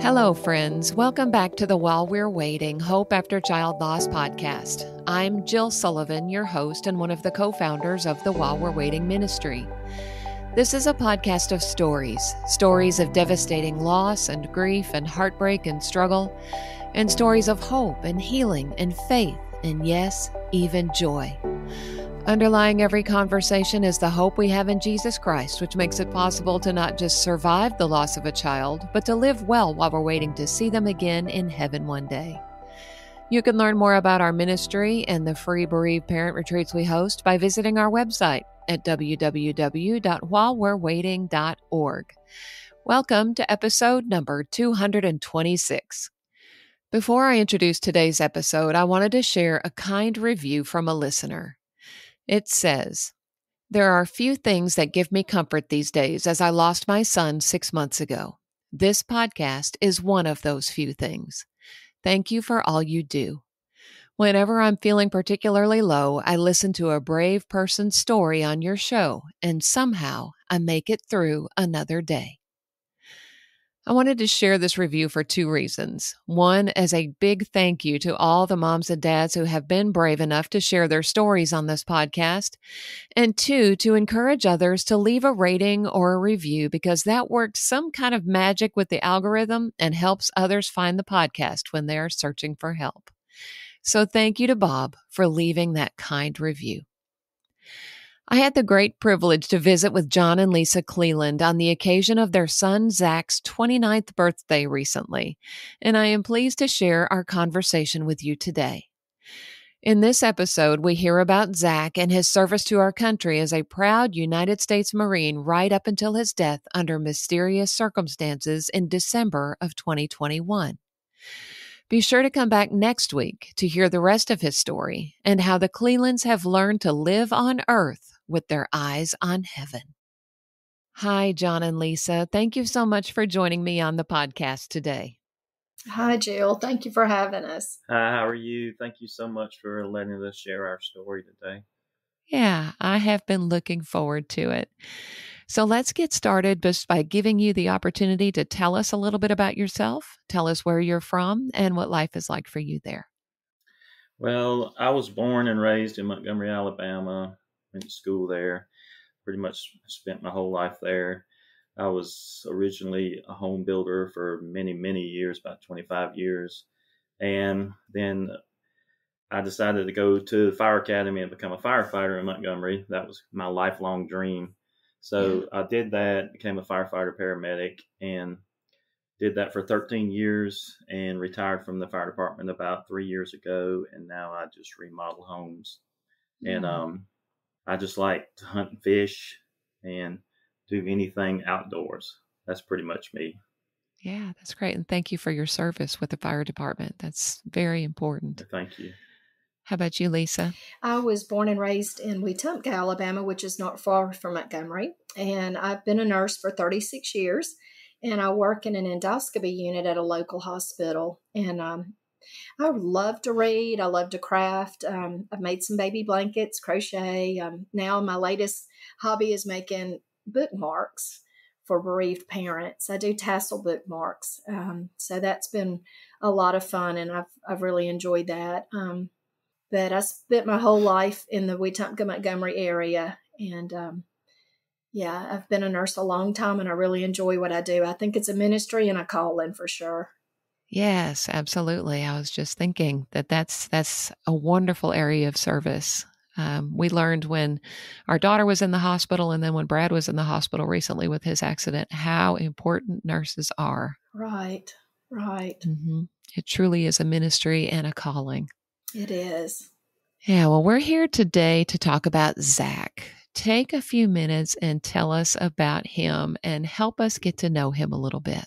Hello, friends. Welcome back to the While We're Waiting Hope After Child Loss podcast. I'm Jill Sullivan, your host and one of the co-founders of the While We're Waiting ministry. This is a podcast of stories of devastating loss and grief and heartbreak and struggle, and stories of hope and healing and faith and, yes, even joy. Underlying every conversation is the hope we have in Jesus Christ, which makes it possible to not just survive the loss of a child, but to live well while we're waiting to see them again in heaven one day. You can learn more about our ministry and the free bereaved parent retreats we host by visiting our website at www.whilewe'rewaiting.org. Welcome to episode number 226. Before I introduce today's episode, I wanted to share a kind review from a listener. It says, "There are few things that give me comfort these days as I lost my son 6 months ago. This podcast is one of those few things. Thank you for all you do. Whenever I'm feeling particularly low, I listen to a brave person's story on your show, and somehow I make it through another day." I wanted to share this review for two reasons. One, as a big thank you to all the moms and dads who have been brave enough to share their stories on this podcast. And two, to encourage others to leave a rating or a review because that works some kind of magic with the algorithm and helps others find the podcast when they are searching for help. So thank you to Bob for leaving that kind review. I had the great privilege to visit with John and Lisa Cleland on the occasion of their son Zach's 29th birthday recently, and I am pleased to share our conversation with you today. In this episode, we hear about Zach and his service to our country as a proud United States Marine right up until his death under mysterious circumstances in December of 2021. Be sure to come back next week to hear the rest of his story and how the Clelands have learned to live on earth with their eyes on heaven. Hi, John and Lisa. Thank you so much for joining me on the podcast today. Hi, Jill. Thank you for having us. Hi, how are you? Thank you so much for letting us share our story today. Yeah, I have been looking forward to it. So let's get started just by giving you the opportunity to tell us a little bit about yourself, tell us where you're from, and what life is like for you there. Well, I was born and raised in Montgomery, Alabama. Went to school there. Pretty much spent my whole life there. I was originally a home builder for many, many years, about 25 years. And then I decided to go to the fire academy and become a firefighter in Montgomery. That was my lifelong dream. So I did that, became a firefighter paramedic, and did that for 13 years and retired from the fire department about 3 years ago. And now I just remodel homes. And I just like to hunt and fish and do anything outdoors. That's pretty much me. Yeah, that's great. And thank you for your service with the fire department. That's very important. Thank you. How about you, Lisa? I was born and raised in Wetumpka, Alabama, which is not far from Montgomery. And I've been a nurse for 36 years. And I work in an endoscopy unit at a local hospital. And I love to read. I love to craft. I've made some baby blankets, crochet. Now my latest hobby is making bookmarks for bereaved parents. I do tassel bookmarks. So that's been a lot of fun, and I've really enjoyed that. But I spent my whole life in the Wetumpka, Montgomery area. And I've been a nurse a long time, and I really enjoy what I do. I think it's a ministry and a calling for sure. Yes, absolutely. I was just thinking that's a wonderful area of service. We learned when our daughter was in the hospital and then when Brad was in the hospital recently with his accident, how important nurses are. Right. Mm-hmm. It truly is a ministry and a calling. It is. Yeah, well, we're here today to talk about Zach. Take a few minutes and tell us about him and help us get to know him a little bit.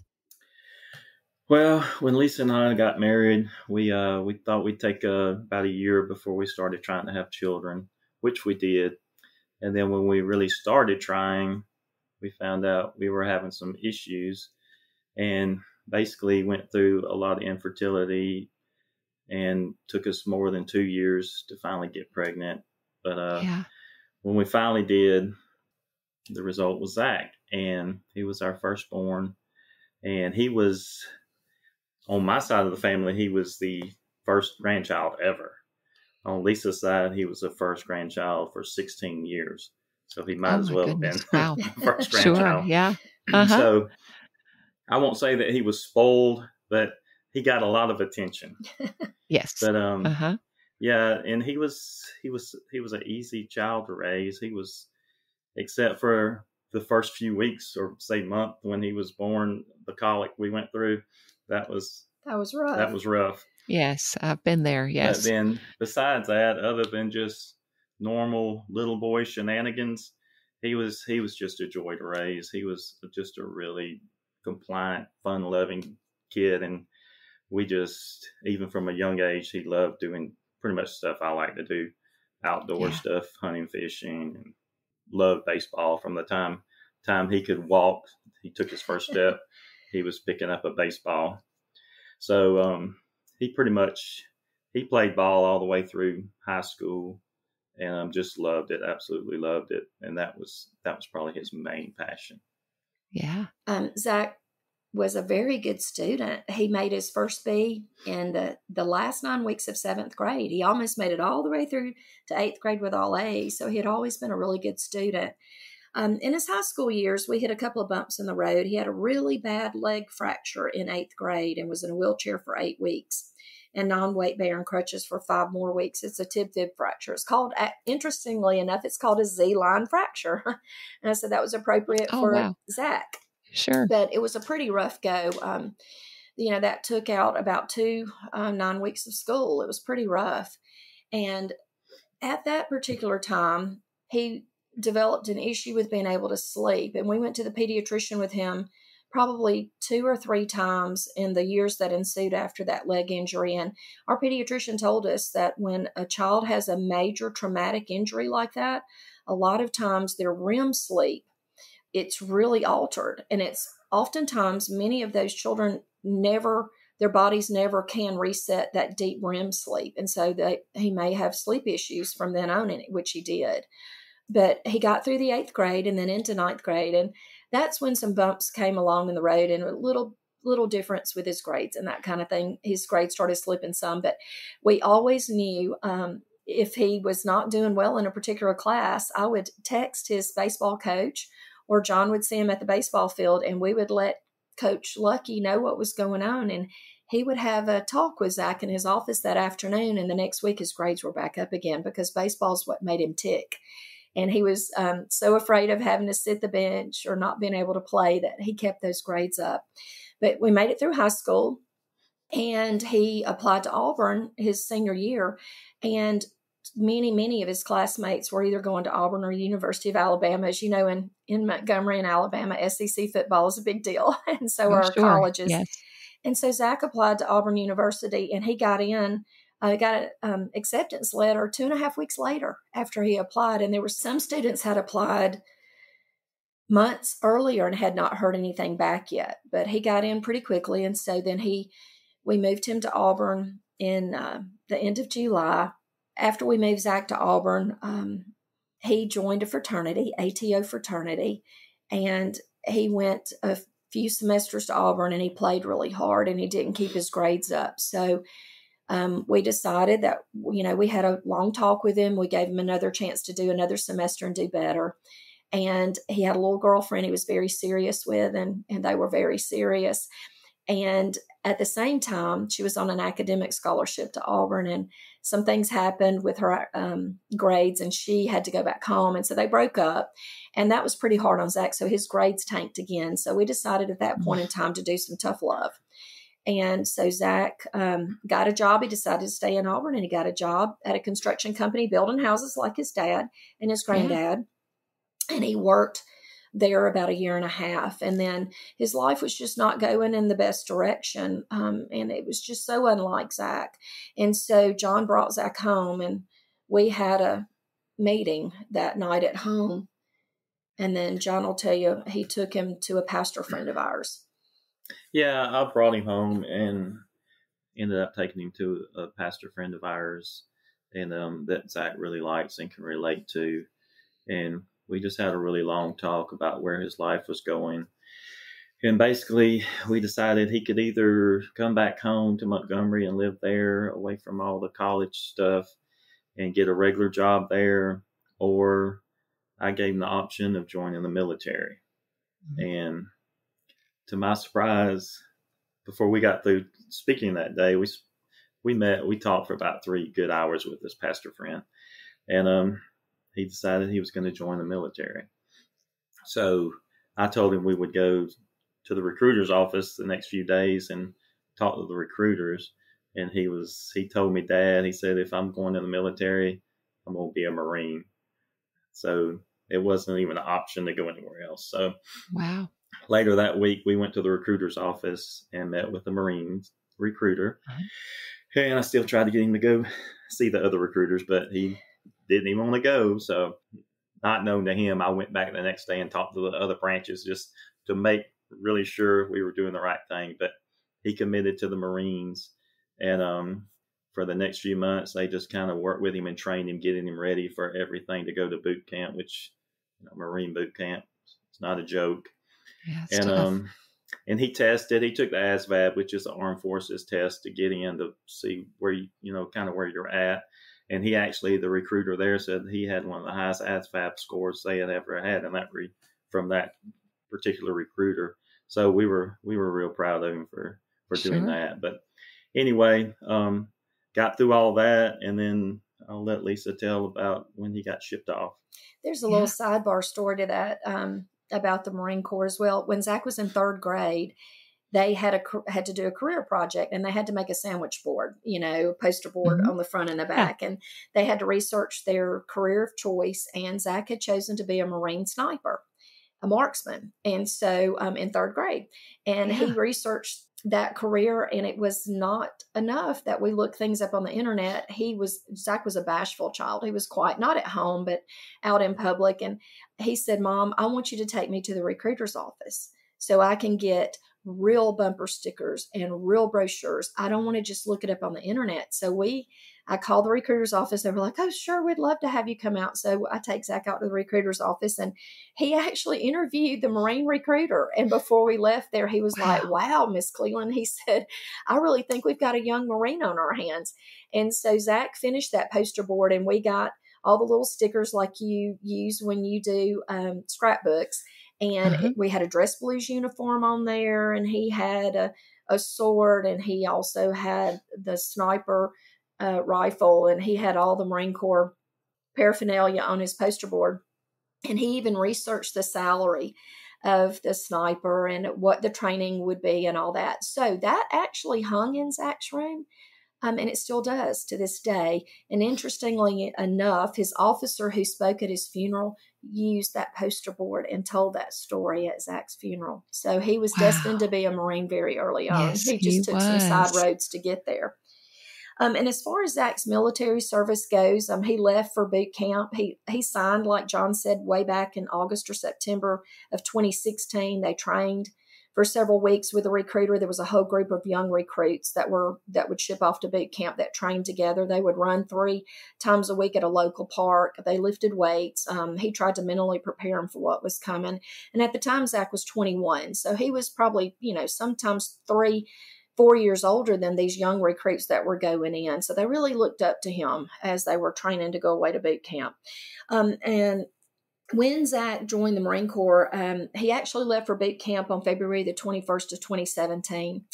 Well, when Lisa and I got married, we thought we'd take about a year before we started trying to have children, which we did. And then when we really started trying, we found out we were having some issues and basically went through a lot of infertility and took us more than 2 years to finally get pregnant. But when we finally did, the result was Zach, and he was our firstborn. And he was on my side of the family, he was the first grandchild ever. On Lisa's side, he was the first grandchild for 16 years. So he might Oh as my well have been goodness. Wow. the first Sure. grandchild. Yeah. Uh-huh. So I won't say that he was spoiled, but he got a lot of attention. Yes. But Uh-huh. yeah, and he was an easy child to raise. He was, except for the first few weeks or say month when he was born, the colic we went through, that was rough. That was rough. Yes, I've been there. But Yes. then besides that, other than just normal little boy shenanigans, he was just a joy to raise. He was just a really compliant, fun-loving kid, and we just, even from a young age, he loved doing pretty much stuff I like to do, outdoor stuff, hunting, fishing, and loved baseball. From the time he could walk, he took his first step, he was picking up a baseball. So he played ball all the way through high school, and just loved it, absolutely loved it, and that was probably his main passion. Yeah. Zach was a very good student. He made his first B in the last 9 weeks of 7th grade. He almost made it all the way through to 8th grade with all A's. So he had always been a really good student. In his high school years, we hit a couple of bumps in the road. He had a really bad leg fracture in 8th grade and was in a wheelchair for 8 weeks and non-weight bearing crutches for 5 more weeks. It's a tib-fib fracture. It's called, interestingly enough, it's called a Z-line fracture. And I said that was appropriate for Zach. Sure. But it was a pretty rough go. That took out about 2 9 weeks of school. It was pretty rough. And at that particular time, he developed an issue with being able to sleep. And we went to the pediatrician with him probably 2 or 3 times in the years that ensued after that leg injury. And our pediatrician told us that when a child has a major traumatic injury like that, a lot of times their REM sleep, it's really altered. And it's oftentimes many of those children their bodies never can reset that deep REM sleep. And so he may have sleep issues from then on, which he did. But he got through the 8th grade and then into 9th grade. And that's when some bumps came along in the road and a little difference with his grades and that kind of thing. His grades started slipping some, but we always knew if he was not doing well in a particular class, I would text his baseball coach or John would see him at the baseball field and we would let Coach Lucky know what was going on. And he would have a talk with Zach in his office that afternoon. And the next week his grades were back up again because baseball's what made him tick. And he was so afraid of having to sit the bench or not being able to play that he kept those grades up. But we made it through high school and he applied to Auburn his senior year. And many of his classmates were either going to Auburn or University of Alabama. As you know, in Montgomery and Alabama, SEC football is a big deal. And so are colleges. Yes. And so Zach applied to Auburn University and he got in. Got an acceptance letter 2.5 weeks later after he applied. And there were some students had applied months earlier and had not heard anything back yet. But he got in pretty quickly. And so then we moved him to Auburn in the end of July. After we moved Zach to Auburn, he joined a fraternity, ATO fraternity. And he went a few semesters to Auburn and he played really hard and he didn't keep his grades up. So we decided that, we had a long talk with him. We gave him another chance to do another semester and do better. And he had a little girlfriend he was very serious with, and they were very serious. And at the same time, she was on an academic scholarship to Auburn, and some things happened with her grades, and she had to go back home. And so they broke up, and that was pretty hard on Zach. So his grades tanked again. So we decided at that point in time to do some tough love. And so Zach got a job. He decided to stay in Auburn, and he got a job at a construction company building houses like his dad and his granddad. Yeah. And he worked there about 1.5 years. And then his life was just not going in the best direction. And it was just so unlike Zach. And so John brought Zach home, and we had a meeting that night at home. And then John will tell you he took him to a pastor friend of ours. Yeah, I brought him home and ended up taking him to a pastor friend of ours, and that Zach really likes and can relate to. And we just had a really long talk about where his life was going. And basically, we decided he could either come back home to Montgomery and live there away from all the college stuff and get a regular job there, or I gave him the option of joining the military. Mm-hmm. And to my surprise, before we got through speaking that day, we talked for about 3 good hours with this pastor friend. And he decided he was going to join the military. So I told him we would go to the recruiter's office the next few days and talk to the recruiters. And he told me, Dad, he said, if I'm going to the military, I'm going to be a Marine. So it wasn't even an option to go anywhere else. So wow. Later that week, we went to the recruiter's office and met with the Marines recruiter. Uh-huh. And I still tried to get him to go see the other recruiters, but he didn't even want to go. So not known to him, I went back the next day and talked to the other branches just to make really sure we were doing the right thing. But he committed to the Marines. And for the next few months, they just kind of worked with him and trained him, getting him ready for everything to go to boot camp, which, Marine boot camp, it's not a joke. Yeah, and he took the ASVAB, which is the Armed Forces test to get in to see where kind of where you're at. And he actually, the recruiter there said he had one of the highest ASVAB scores they had ever had from that particular recruiter. So we were real proud of him for doing that. But anyway, got through all that, and then I'll let Lisa tell about when he got shipped off. There's a little sidebar story to that about the Marine Corps as well. When Zach was in 3rd grade, they had to do a career project, and they had to make a sandwich board, a poster board on the front and the back. And they had to research their career of choice. And Zach had chosen to be a Marine sniper, a marksman. And so in 3rd grade, and he researched that career, and it was not enough that we looked things up on the internet. Zach was a bashful child. He was quiet, not at home, but out in public. And he said, Mom, I want you to take me to the recruiter's office so I can get real bumper stickers and real brochures. I don't want to just look it up on the internet. So I called the recruiter's office. They were like, oh, sure, we'd love to have you come out. So I take Zach out to the recruiter's office, and he actually interviewed the Marine recruiter. And before we left there, he was like, wow, Miss Cleland, he said, I really think we've got a young Marine on our hands. And so Zach finished that poster board, and we got all the little stickers like you use when you do scrapbooks. And we had a dress blues uniform on there, and he had a sword, and he also had the sniper rifle, and he had all the Marine Corps paraphernalia on his poster board. And he even researched the salary of the sniper and what the training would be and all that. So that actually hung in Zach's room. And it still does to this day. And interestingly enough, his officer who spoke at his funeral used that poster board and told that story at Zach's funeral. So he was destined to be a Marine very early on. Yes, he just took some side roads to get there. And as far as Zach's military service goes, he left for boot camp. He signed, like John said, way back in August or September of 2016. They trained for several weeks with a recruiter. There was a whole group of young recruits that would ship off to boot camp that trained together. They would run 3 times a week at a local park. They lifted weights. He tried to mentally prepare him for what was coming. And at the time, Zach was 21. So he was probably, sometimes 3-4 years older than these young recruits that were going in. So they really looked up to him as they were training to go away to boot camp. And when Zach joined the Marine Corps, he actually left for boot camp on February the 21st of 2017.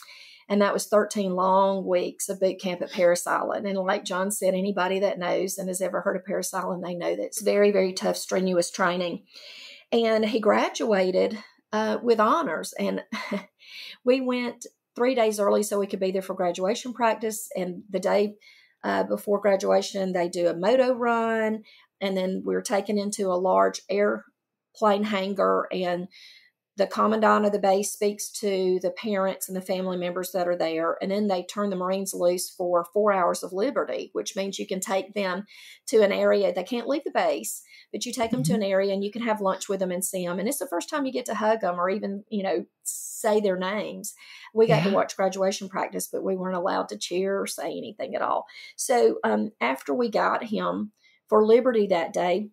And that was 13 long weeks of boot camp at Parris Island. And like John said, anybody that knows and has ever heard of Parris Island, they know that it's very, very tough, strenuous training. And he graduated with honors. And we went 3 days early so we could be there for graduation practice. And the day before graduation, they do a moto run. And then we were taken into a large airplane hangar, and the commandant of the base speaks to the parents and the family members that are there. And then they turn the Marines loose for 4 hours of liberty, which means you can take them to an area. They can't leave the base, but you take them to an area and you can have lunch with them and see them. And it's the first time you get to hug them or even, say their names. We got to watch graduation practice, but we weren't allowed to cheer or say anything at all. So after we got him for liberty that day,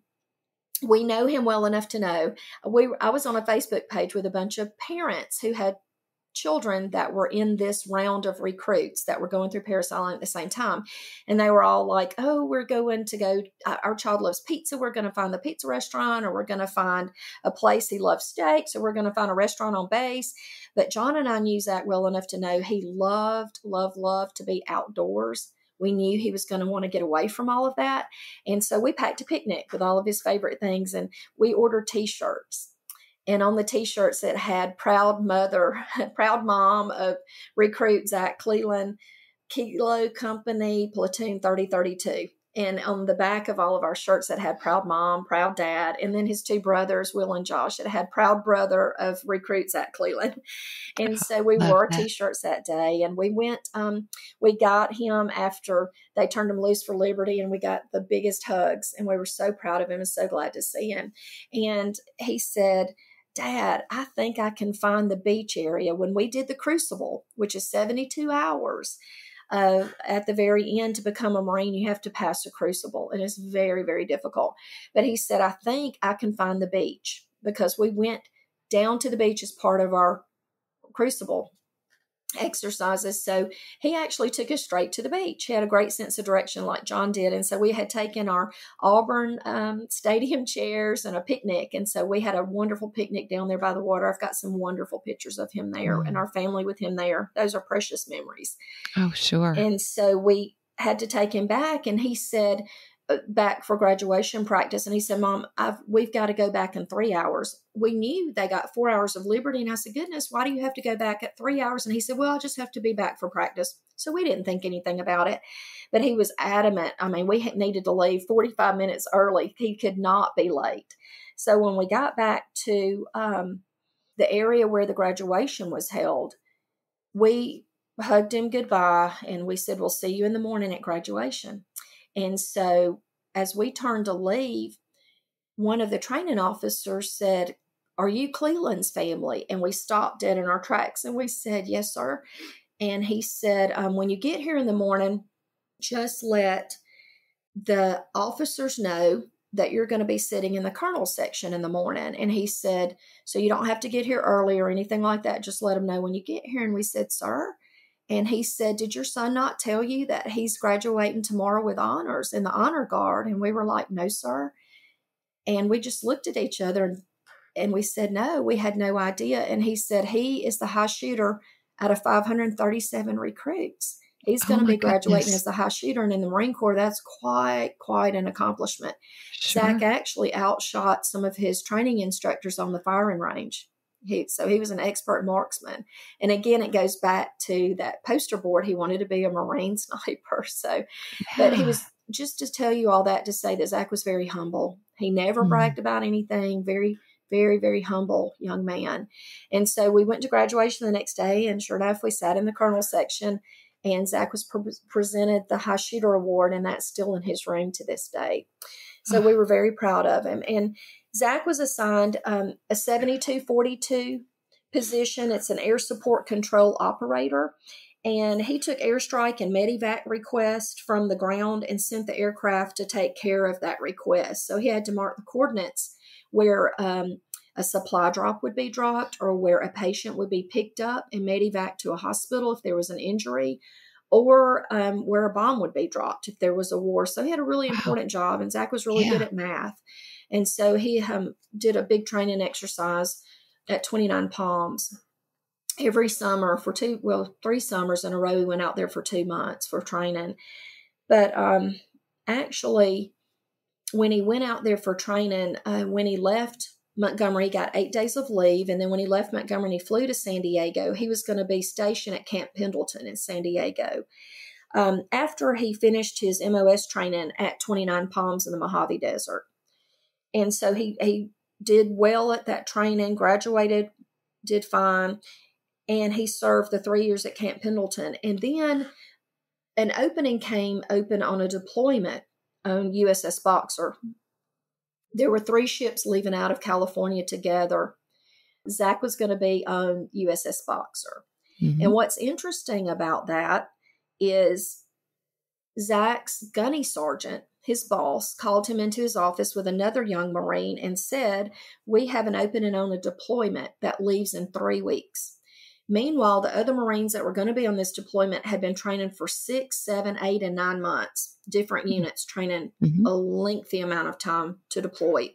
we know him well enough to know. I was on a Facebook page with a bunch of parents who had children that were in this round of recruits that were going through Parris Island at the same time. And they were all like, oh, we're going to go, our child loves pizza. We're going to find the pizza restaurant, or we're going to find a place he loves steaks, or we're going to find a restaurant on base. But John and I knew Zach well enough to know he loved to be outdoors. We knew he was going to want to get away from all of that. And so we packed a picnic with all of his favorite things, and we ordered T-shirts. And on the T-shirts, it had proud mom of recruit Zach Cleland, Kilo Company, Platoon 3032. And on the back of all of our shirts, it had proud mom, proud dad, and then his two brothers, Will and Josh. It had proud brother of recruit Zach Cleland. And so we wore T-shirts that day, and we went, we got him after they turned him loose for liberty, and we got the biggest hugs, and we were so proud of him and so glad to see him. And he said, Dad, I think I can find the beach area. When we did the Crucible, which is 72 hours, at the very end to become a Marine, you have to pass a Crucible, and it's very, very difficult. But he said, I think I can find the beach, because we went down to the beach as part of our Crucible exercises. So he actually took us straight to the beach. He had a great sense of direction like John did. And so we had taken our Auburn stadium chairs and a picnic. And so we had a wonderful picnic down there by the water. I've got some wonderful pictures of him there and our family with him there. Those are precious memories. Oh, sure. And so we had to take him back, and he said, back for graduation practice. And he said, Mom, we've got to go back in 3 hours. We knew they got 4 hours of liberty. And I said, goodness, why do you have to go back at 3 hours? And he said, well, I just have to be back for practice. So we didn't think anything about it, but he was adamant. I mean, we needed to leave 45 minutes early. He could not be late. So when we got back to the area where the graduation was held, we hugged him goodbye, and we said, we'll see you in the morning at graduation. And so as we turned to leave, one of the training officers said, are you Cleland's family? And we stopped dead in our tracks, and we said, yes, sir. And he said, when you get here in the morning, just let the officers know that you're going to be sitting in the colonel's section in the morning. And he said, so you don't have to get here early or anything like that. Just let them know when you get here. And we said, sir. And he said, did your son not tell you that he's graduating tomorrow with honors in the honor guard? And we were like, no, sir. And we just looked at each other, and we said, no, we had no idea. And he said, he is the high shooter out of 537 recruits. He's going to be graduating as the high shooter. And in the Marine Corps, that's quite an accomplishment. Sure. Zach actually outshot some of his training instructors on the firing range. So he was an expert marksman. And again, it goes back to that poster board. He wanted to be a Marine sniper. So, but he was, just to tell you all that to say that Zach was very humble. He never bragged about anything. Very, very, very humble young man. And so we went to graduation the next day, and sure enough, we sat in the colonel section, and Zach was presented the High Shooter Award, and that's still in his room to this day. So we were very proud of him. And Zach was assigned a 7242 position. It's an air support control operator. And he took airstrike and medevac requests from the ground and sent the aircraft to take care of that request. So he had to mark the coordinates where a supply drop would be dropped, or where a patient would be picked up and medevac to a hospital if there was an injury, or where a bomb would be dropped if there was a war. So he had a really important job, and Zach was really good at math. And so he did a big training exercise at 29 Palms every summer for 3 summers in a row. We went out there for 2 months for training. But actually, when he went out there for training, when he left Montgomery, he got 8 days of leave. And then when he left Montgomery and he flew to San Diego, he was going to be stationed at Camp Pendleton in San Diego. After he finished his MOS training at 29 Palms in the Mojave Desert. And so he did well at that training, graduated, did fine, and he served the 3 years at Camp Pendleton. And then an opening came open on a deployment on USS Boxer. There were 3 ships leaving out of California together. Zach was going to be on USS Boxer. Mm-hmm. And what's interesting about that is Zach's gunny sergeant, his boss, called him into his office with another young Marine and said, "We have an opening on a deployment that leaves in 3 weeks." Meanwhile, the other Marines that were going to be on this deployment had been training for 6, 7, 8, and 9 months, different units training Mm-hmm. a lengthy amount of time to deploy.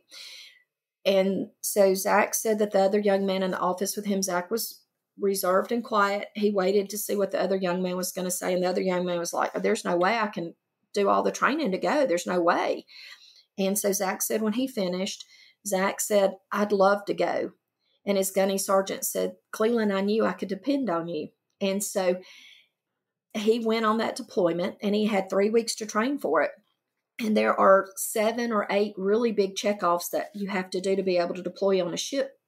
And so Zach said that the other young man in the office with him, Zach was reserved and quiet. He waited to see what the other young man was going to say. And the other young man was like, "There's no way I can do all the training to go. There's no way." And so Zach said when he finished, Zach said, "I'd love to go." And his gunny sergeant said, "Cleland, I knew I could depend on you." And so he went on that deployment and he had 3 weeks to train for it. And there are 7 or 8 really big checkoffs that you have to do to be able to deploy on a ship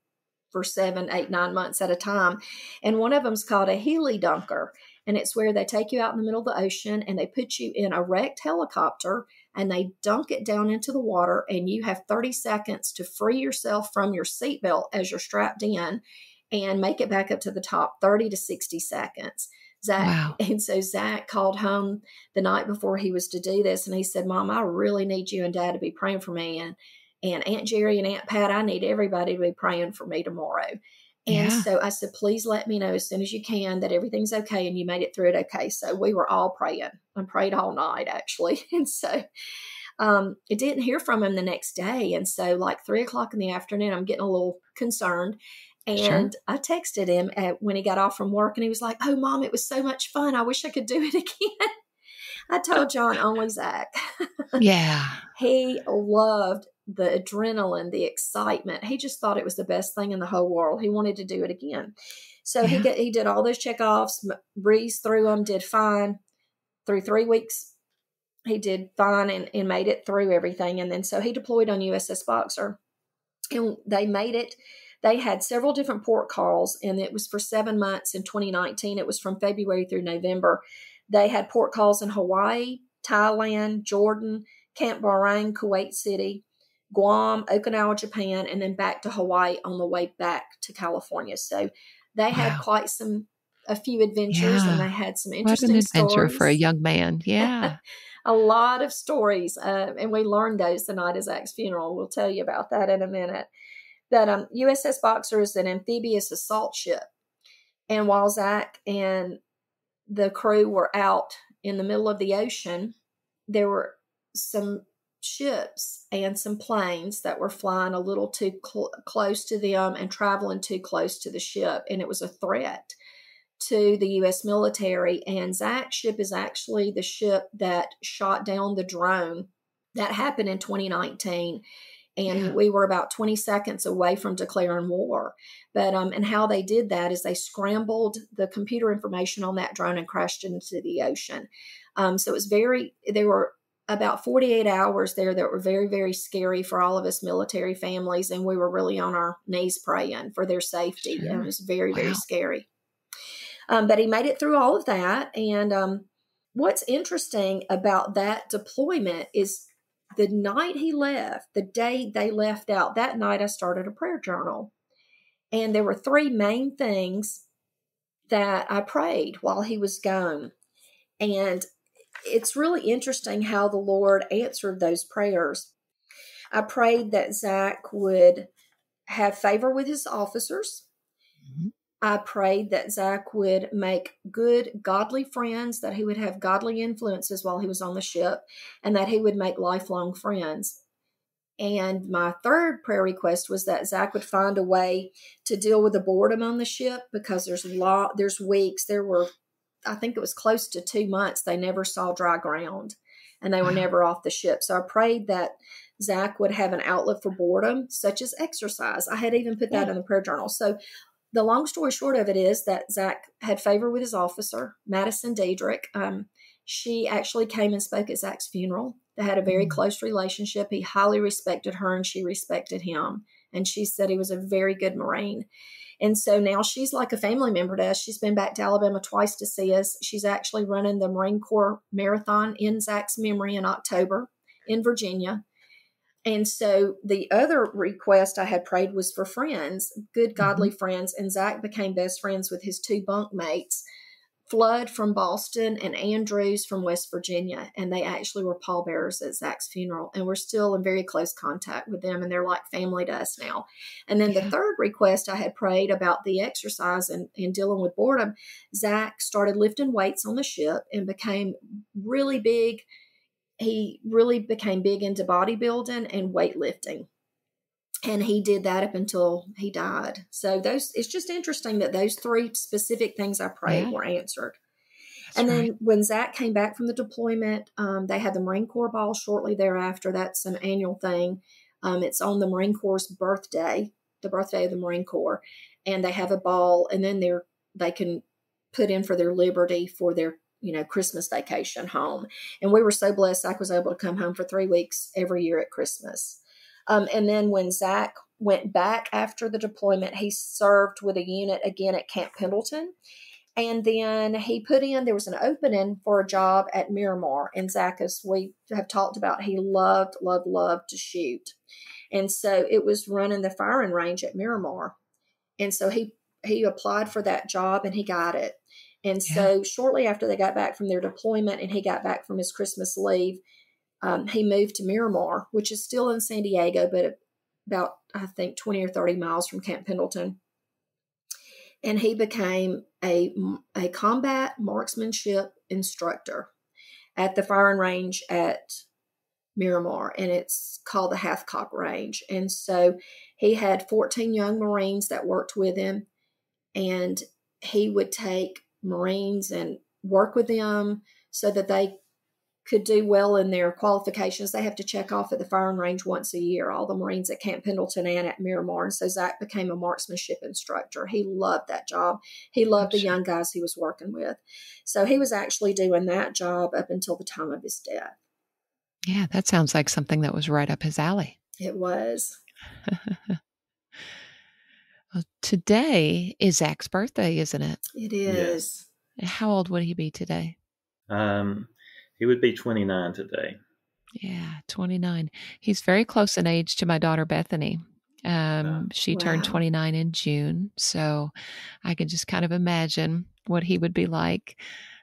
for 7, 8, 9 months at a time. And one of them is called a heli dunker. And it's where they take you out in the middle of the ocean and they put you in a wrecked helicopter and they dunk it down into the water. And you have 30 seconds to free yourself from your seatbelt as you're strapped in and make it back up to the top, 30 to 60 seconds. Wow. And so Zach called home the night before he was to do this. And he said, "Mom, I really need you and Dad to be praying for me. And Aunt Jerry and Aunt Pat, I need everybody to be praying for me tomorrow." And Yeah. so I said, "Please let me know as soon as you can that everything's okay and you made it through it okay." So we were all praying and prayed all night, actually. And so I didn't hear from him the next day. And so like 3:00 in the afternoon, I'm getting a little concerned. Sure. And I texted him when he got off from work and he was like, "Oh, Mom, it was so much fun. I wish I could do it again." I told John, only Zach. Yeah. He loved the adrenaline, the excitement. He just thought it was the best thing in the whole world. He wanted to do it again. So Yeah. he did all those checkoffs, breezed through them, did fine. Through 3 weeks, he did fine and made it through everything. And then so he deployed on USS Boxer. And they made it. They had several different port calls, and it was for 7 months in 2019. It was from February through November. They had port calls in Hawaii, Thailand, Jordan, Camp Bahrain, Kuwait City, Guam, Okinawa, Japan, and then back to Hawaii on the way back to California. So they had Wow. quite a few adventures, and Yeah. they had some What an interesting adventure for a stories. young man. Yeah. A lot of stories, and we learned those the night of Zach's funeral. We'll tell you about that in a minute. But USS Boxer is an amphibious assault ship. And while Zach and the crew were out in the middle of the ocean, there were some ships and some planes that were flying a little too close to them and traveling too close to the ship. And it was a threat to the U.S. military. And Zach's ship is actually the ship that shot down the drone. That happened in 2019. And Yeah. we were about 20 seconds away from declaring war. But and how they did that is they scrambled the computer information on that drone and crashed into the ocean. So it was there were about 48 hours there that were very, very scary for all of us military families. And we were really on our knees praying for their safety. Sure. And it was very, very Wow. scary. But he made it through all of that. And what's interesting about that deployment is the night he left, the day they left out, that night I started a prayer journal. And there were 3 main things that I prayed while he was gone. And it's really interesting how the Lord answered those prayers. I prayed that Zach would have favor with his officers. Mm-hmm. I prayed that Zach would make good, godly friends, that he would have godly influences while he was on the ship, and that he would make lifelong friends. And my third prayer request was that Zach would find a way to deal with the boredom on the ship, because there's weeks, I think it was close to 2 months, they never saw dry ground and they were Wow. never off the ship. So I prayed that Zach would have an outlet for boredom, such as exercise. I had even put that in the prayer journal. So the long story short of it is that Zach had favor with his officer, Madison Diedrich. She actually came and spoke at Zach's funeral. They had a very close relationship. He highly respected her and she respected him. And she said he was a very good Marine. And so now she's like a family member to us. She's been back to Alabama twice to see us. She's actually running the Marine Corps Marathon in Zach's memory in October in Virginia. And so the other request I had prayed was for friends, good, godly friends. And Zach became best friends with his 2 bunk mates Flood from Boston and Andrews from West Virginia. And they actually were pallbearers at Zach's funeral. And we're still in very close contact with them. And they're like family to us now. And then the third request I had prayed about the exercise and dealing with boredom, Zach started lifting weights on the ship and became really big. He really became big into bodybuilding and weightlifting. And he did that up until he died. So it's just interesting that those three specific things I prayed were answered. That's then when Zach came back from the deployment, they had the Marine Corps Ball shortly thereafter. That's an annual thing. It's on the Marine Corps' birthday, the birthday of the Marine Corps. And they have a ball, and then they can put in for their liberty for their Christmas vacation home. And we were so blessed Zach was able to come home for 3 weeks every year at Christmas. And then when Zach went back after the deployment, he served with a unit again at Camp Pendleton. And then there was an opening for a job at Miramar. And Zach, as we have talked about, he loved to shoot. And so it was running the firing range at Miramar. And so he applied for that job and he got it. And so shortly after they got back from their deployment and he got back from his Christmas leave, he moved to Miramar, which is still in San Diego, but about, I think, 20 or 30 miles from Camp Pendleton. And he became a combat marksmanship instructor at the firing range at Miramar, and it's called the Hathcock Range. And so he had 14 young Marines that worked with him, and he would take Marines and work with them so that they could do well in their qualifications. They have to check off at the firing range once a year, all the Marines at Camp Pendleton and at Miramar. And so Zach became a marksmanship instructor. He loved that job. He loved the young guys he was working with. So he was actually doing that job up until the time of his death. Yeah, that sounds like something that was right up his alley. It was. Well, today is Zach's birthday, isn't it? It is. Yes. How old would he be today? He would be 29 today. Yeah, 29. He's very close in age to my daughter, Bethany. She turned 29 in June, so I can just kind of imagine what he would be like.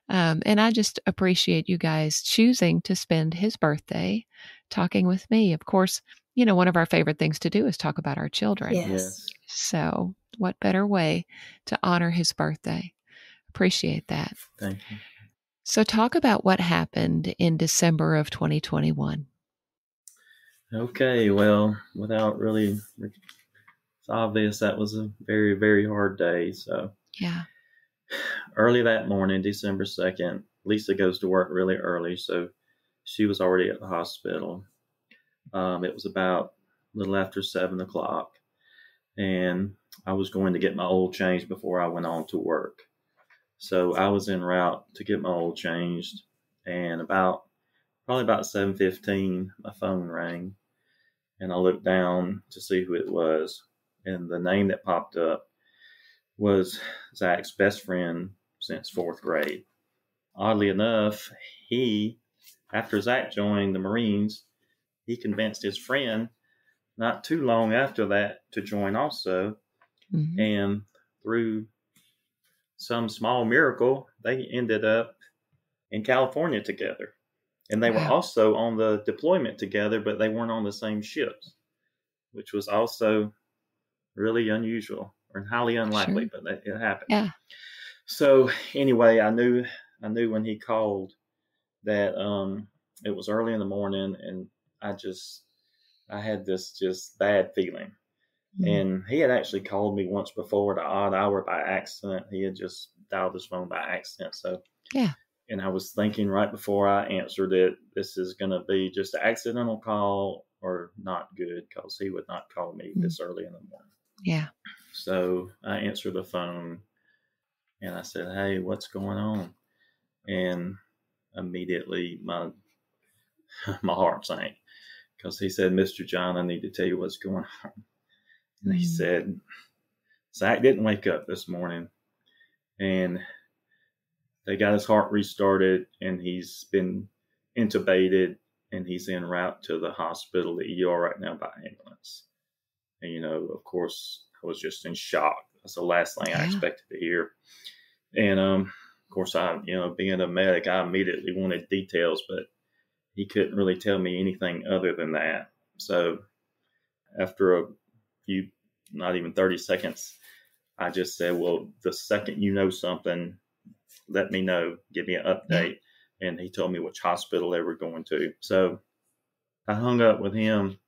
And I just appreciate you guys choosing to spend his birthday talking with me. Of course, one of our favorite things to do is talk about our children. Yes. So what better way to honor his birthday? Appreciate that. Thank you. So talk about what happened in December of 2021. Okay, well, without really, it's obvious that was a very, very hard day. So early that morning, December 2nd, Lisa goes to work really early. So she was already at the hospital. It was about a little after 7 o'clock. And I was going to get my oil changed before I went on to work. So I was en route to get my oil changed, and probably about 7:15, my phone rang, and I looked down to see who it was, and the name that popped up was Zach's best friend since 4th grade. Oddly enough, after Zach joined the Marines, he convinced his friend not too long after that to join also, and through some small miracle, they ended up in California together. And they were also on the deployment together, but they weren't on the same ships, which was also really unusual or highly unlikely, but it happened. Yeah. So anyway, I knew when he called that it was early in the morning, and I had this just bad feeling. And he had actually called me once before at an odd hour by accident. He had just dialed his phone by accident. So, and I was thinking right before I answered it, this is going to be just an accidental call or not good, because he would not call me this early in the morning. Yeah. So I answered the phone and I said, "Hey, what's going on?" And immediately my heart sank, because he said, "Mr. John, I need to tell you what's going on." And he said, Zach didn't wake up this morning, and they got his heart restarted, and he's been intubated, and he's en route to the hospital, the ER right now by ambulance. And, of course, I was just in shock. That's the last thing I expected to hear. And Of course, being a medic, I immediately wanted details, but he couldn't really tell me anything other than that. So after a few, not even 30 seconds, I just said, well, the second you know something, let me know, give me an update. Yeah. And he told me which hospital they were going to. So I hung up with him,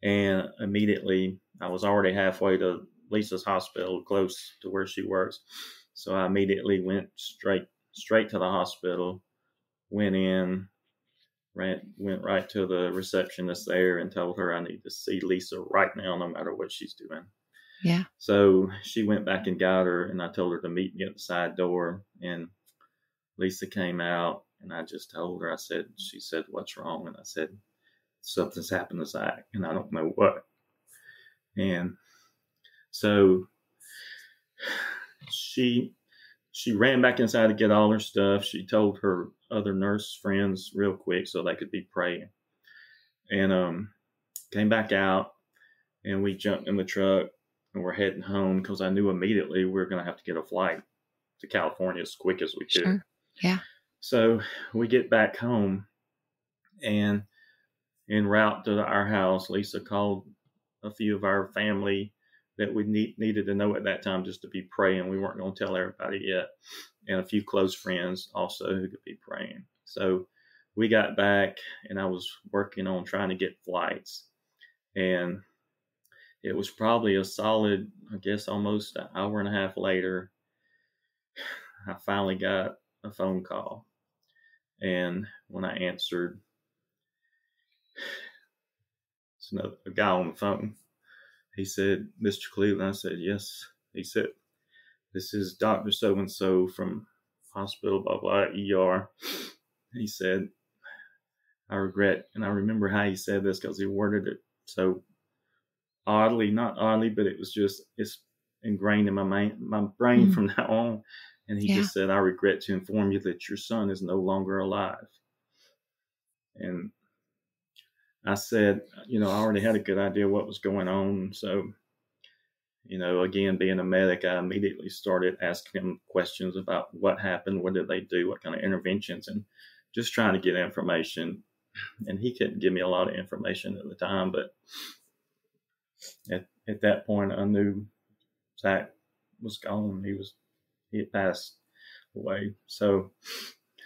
and immediately I was already halfway to Lisa's hospital, close to where she works. So I immediately went straight to the hospital, went in, went right to the receptionist there and told her I need to see Lisa right now, no matter what she's doing. Yeah. So she went back and got her, and I told her to meet me at the side door. And Lisa came out, and I just told her, she said, what's wrong? And I said, something's happened to Zach, and I don't know what. And so she ran back inside to get all her stuff. She told her other nurse friends real quick so they could be praying. And came back out, and we jumped in the truck, and we're heading home because I knew immediately we were going to have to get a flight to California as quick as we could. Sure. Yeah. So we get back home, and en route to our house, Lisa called a few of our family that we needed to know at that time just to be praying. We weren't going to tell everybody yet. And a few close friends also who could be praying. So we got back, and I was working on trying to get flights. And it was probably a solid, I guess, almost an hour and a half later, I finally got a phone call. And when I answered, it's a guy on the phone. He said, Mr. Cleland. I said, yes. He said, this is Dr. So-and-so from hospital, blah, blah, ER. He said, I regret, and I remember how he said this because he worded it so oddly, not oddly, but it's ingrained in my brain from now on. And he just said, I regret to inform you that your son is no longer alive. And I said, I already had a good idea what was going on. So, again, being a medic, I immediately started asking him questions about what happened, what did they do, what kind of interventions, and just trying to get information. And he couldn't give me a lot of information at the time, but at that point, I knew Zach was gone. He had passed away. So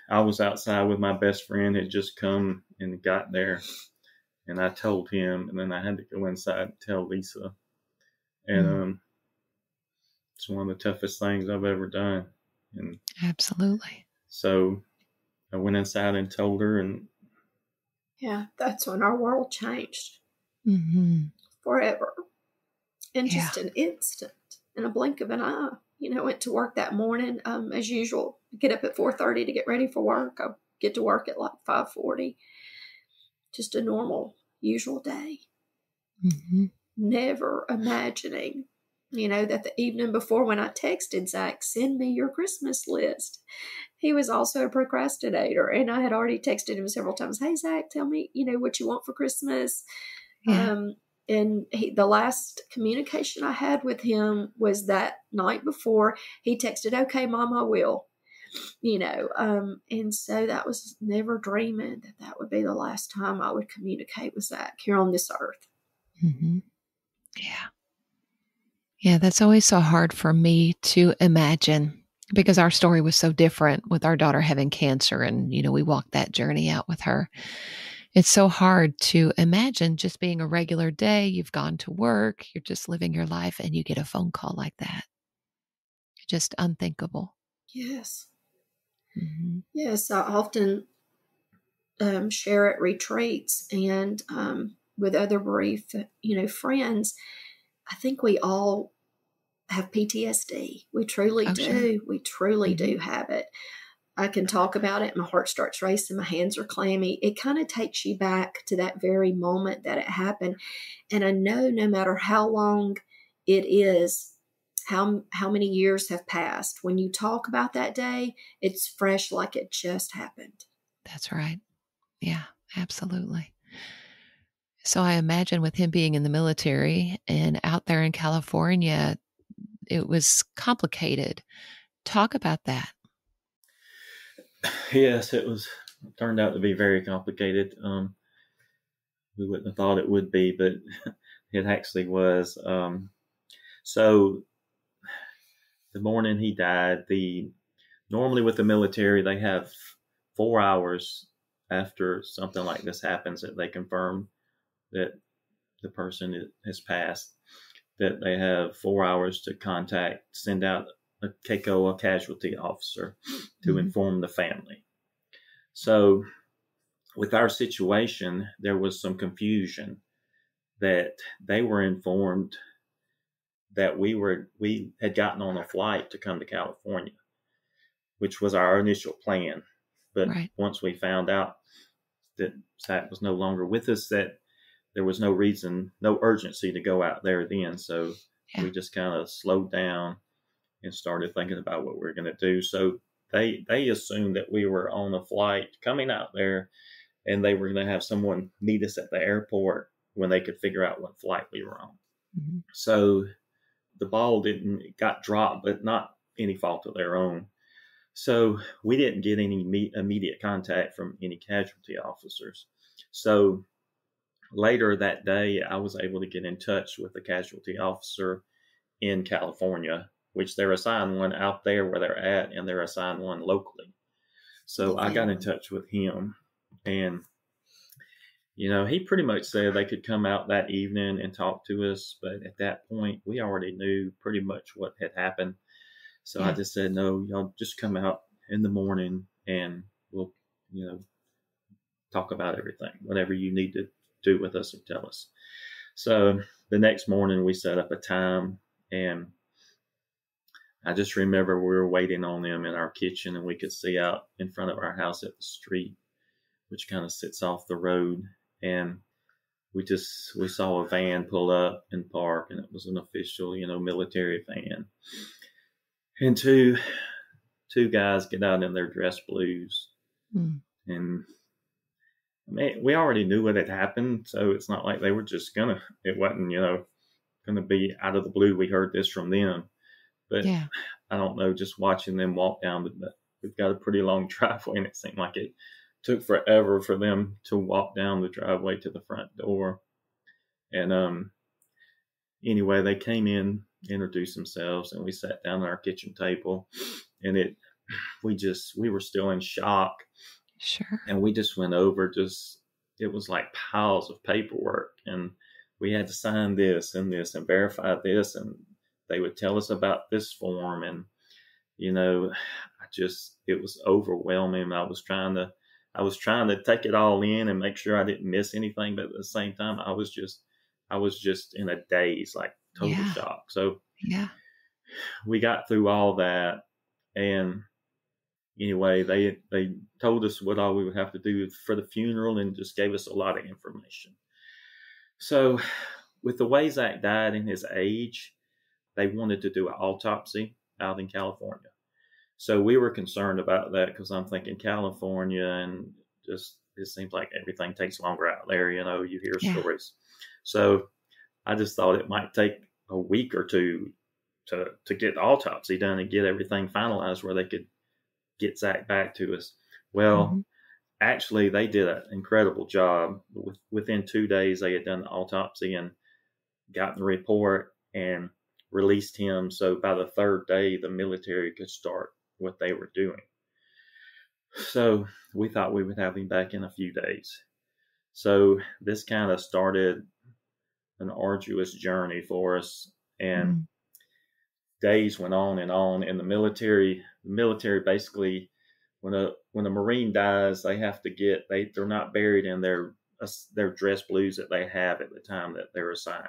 I was outside with my best friend, had just come and got there. And I told him, and then I had to go inside and tell Lisa. And it's one of the toughest things I've ever done. And absolutely. So I went inside and told her. And yeah, that's when our world changed. Forever. In just an instant, in a blink of an eye. Went to work that morning, as usual. Get up at 4:30 to get ready for work. I get to work at like 5:40. Just a normal, usual day. Never imagining, that the evening before when I texted Zach, send me your Christmas list. He was also a procrastinator, and I had already texted him several times. Hey, Zach, tell me, what you want for Christmas. Yeah. And the last communication I had with him was that night before. He texted, okay, Mom, I will. And so that was never dreaming that would be the last time I would communicate with Zach here on this earth. Yeah, that's always so hard for me to imagine because our story was so different with our daughter having cancer, and, we walked that journey out with her. It's so hard to imagine just being a regular day. You've gone to work, you're just living your life, and you get a phone call like that. Just unthinkable. Yes. Yes, I often share at retreats and with other bereaved, friends. I think we all have PTSD. We truly do. Sure. We truly do have it. I can talk about it. My heart starts racing. My hands are clammy. It kind of takes you back to that very moment that it happened. And I know no matter how long it is, how many years have passed, when you talk about that day, it's fresh like it just happened. That's right. Yeah, absolutely. So I imagine with him being in the military and out there in California, it was complicated Talk about that. Yes, it turned out to be very complicated. We wouldn't have thought it would be, but it actually was. So the morning he died, normally with the military, they have 4 hours after something like this happens that they confirm that the person has passed, that they have 4 hours to send out a CACO, a casualty officer, to inform the family. So with our situation, there was some confusion that they were informed that we had gotten on a flight to come to California, which was our initial plan. But once we found out that Zach was no longer with us, that there was no reason, no urgency to go out there then. So we just kind of slowed down and started thinking about what we were going to do. So they assumed that we were on a flight coming out there, and they were going to have someone meet us at the airport when they could figure out what flight we were on. So the ball got dropped, but not any fault of their own. So we didn't get any immediate contact from any casualty officers. So later that day, I was able to get in touch with the casualty officer in California, which they're assigned one out there where they're at, and they're assigned one locally. So I got in touch with him, and he pretty much said they could come out that evening and talk to us. But at that point, we already knew pretty much what had happened. So I just said, no, y'all just come out in the morning and we'll, talk about everything, whatever you need to do with us or tell us. So the next morning we set up a time, and I just remember we were waiting on them in our kitchen, and we could see out in front of our house at the street, which kind of sits off the road. And we saw a van pull up and park, and it was an official, military van. And two guys get out in their dress blues. And we already knew what had happened. So it's not like they were just it wasn't, gonna be out of the blue. We heard this from them. But I don't know, just watching them walk down, we've got a pretty long driveway, and it seemed like it took forever for them to walk down the driveway to the front door. And anyway, they came in, introduced themselves, and we sat down at our kitchen table, and we were still in shock. Sure. And we just went over, it was like piles of paperwork, and we had to sign this and verify this, and they would tell us about this form. And, it was overwhelming. I was trying to take it all in and make sure I didn't miss anything. But at the same time, I was just in a daze, like total shock. So we got through all that. And anyway, they told us what all we would have to do for the funeral, and just gave us a lot of information. So with the way Zach died and his age, they wanted to do an autopsy out in California. So we were concerned about that, because I'm thinking California, and just it seems like everything takes longer out there. You hear stories. So I just thought it might take a week or two to get the autopsy done and get everything finalized where they could get Zach back to us. Well, actually, they did an incredible job. Within 2 days, they had done the autopsy and gotten the report and released him. So by the third day, the military could start what they were doing. So we thought we would have him back in a few days. So this kind of started an arduous journey for us, and days went on, and the military basically, when a Marine dies, they have to they're not buried in their dress blues that they have at the time that they're assigned.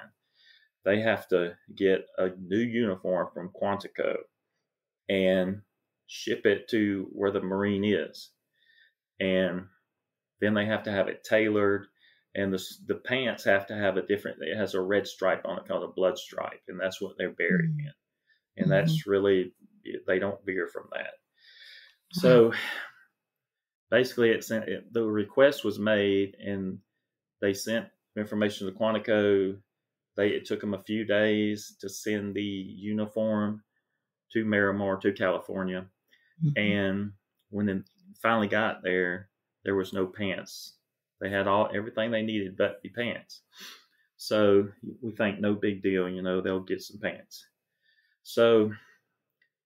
They have to get a new uniform from Quantico and ship it to where the Marine is. And then they have to have it tailored, and the pants have to have it has a red stripe on it called a blood stripe, and that's what they're buried in. And that's really, they don't veer from that. So basically the request was made, and they sent information to Quantico. It took them a few days to send the uniform to Miramar, to California. Mhm. And when they finally got there, there was no pants. They had everything they needed but the pants. So we think no big deal, they'll get some pants. So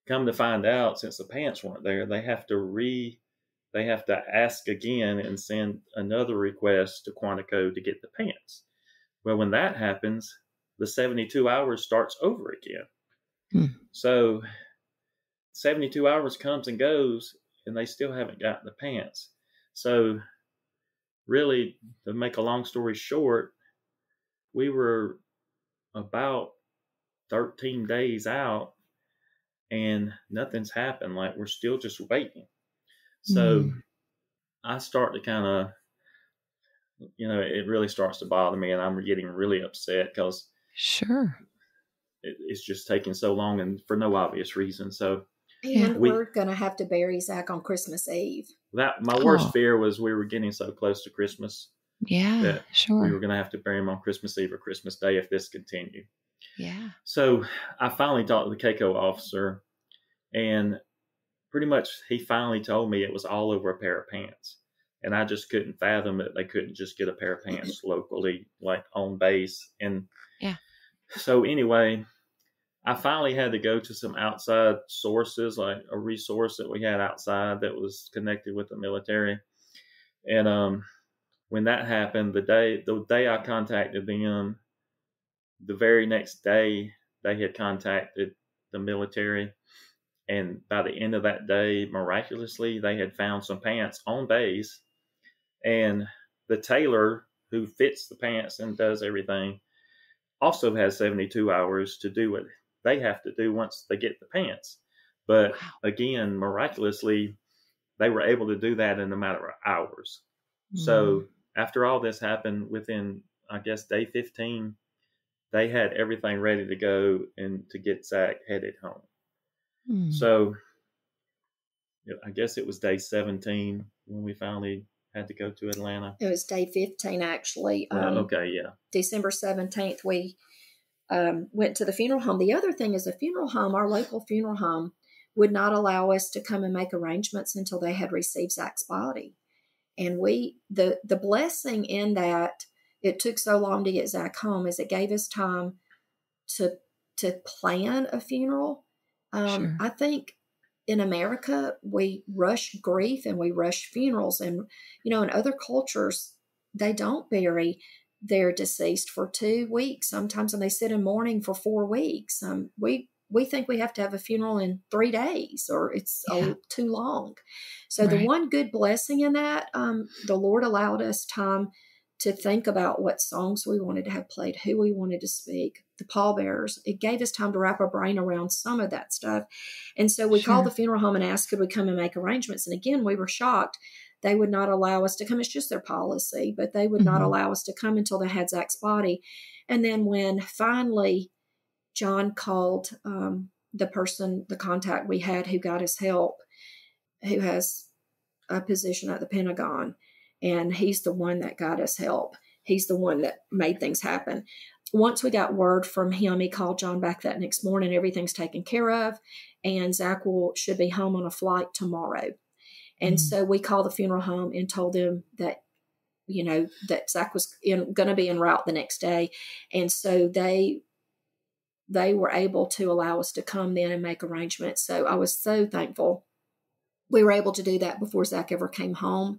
come to find out, since the pants weren't there, they have to ask again and send another request to Quantico to get the pants. Well, when that happens, the 72 hours starts over again. So 72 hours comes and goes, and they still haven't gotten the pants. So really, to make a long story short, we were about 13 days out and nothing's happened. Like, we're still just waiting. So I start to kind of, it really starts to bother me, and I'm getting really upset because Sure. it's just taking so long and for no obvious reason. So, and we're going to have to bury Zach on Christmas Eve. My worst fear was we were getting so close to Christmas. Yeah, that sure. we were going to have to bury him on Christmas Eve or Christmas Day if this continued. Yeah. So I finally talked to the CAECO officer, and pretty much he finally told me it was all over a pair of pants. And I just couldn't fathom that they couldn't just get a pair of pants locally, like on base. And so anyway, I finally had to go to some outside sources, like a resource that we had outside that was connected with the military. And when that happened, the day I contacted them, the very next day they had contacted the military. And by the end of that day, miraculously, they had found some pants on base. And the tailor who fits the pants and does everything also has 72 hours to do what they have to do once they get the pants. But again, miraculously, they were able to do that in a matter of hours. So after all this happened, within, I guess, day 15, they had everything ready to go and to get Zach headed home. So I guess it was day 17 when we finally had to go to Atlanta. It was day 15, actually. Okay, yeah. December 17th, we went to the funeral home. The other thing is, a funeral home, our local funeral home, would not allow us to come and make arrangements until they had received Zach's body. And the blessing in that it took so long to get Zach home is it gave us time to plan a funeral. Sure. I think in America, we rush grief and we rush funerals. And, in other cultures, they don't bury their deceased for 2 weeks. Sometimes, and they sit in mourning for 4 weeks. We think we have to have a funeral in 3 days, or it's too long. So the one good blessing in that, the Lord allowed us time to think about what songs we wanted to have played, who we wanted to speak, the pallbearers. It gave us time to wrap our brain around some of that stuff. And so we called the funeral home and asked, could we come and make arrangements? And again, we were shocked. They would not allow us to come. It's just their policy, but they would not allow us to come until they had Zach's body. And then when finally John called the contact we had who got us help, who has a position at the Pentagon, and he's the one that got us help. He's the one that made things happen. Once we got word from him, he called John back that next morning. Everything's taken care of, and Zach should be home on a flight tomorrow. And so we called the funeral home and told them that, that Zach was going to be en route the next day. And so they were able to allow us to come then and make arrangements. So I was so thankful we were able to do that before Zach ever came home,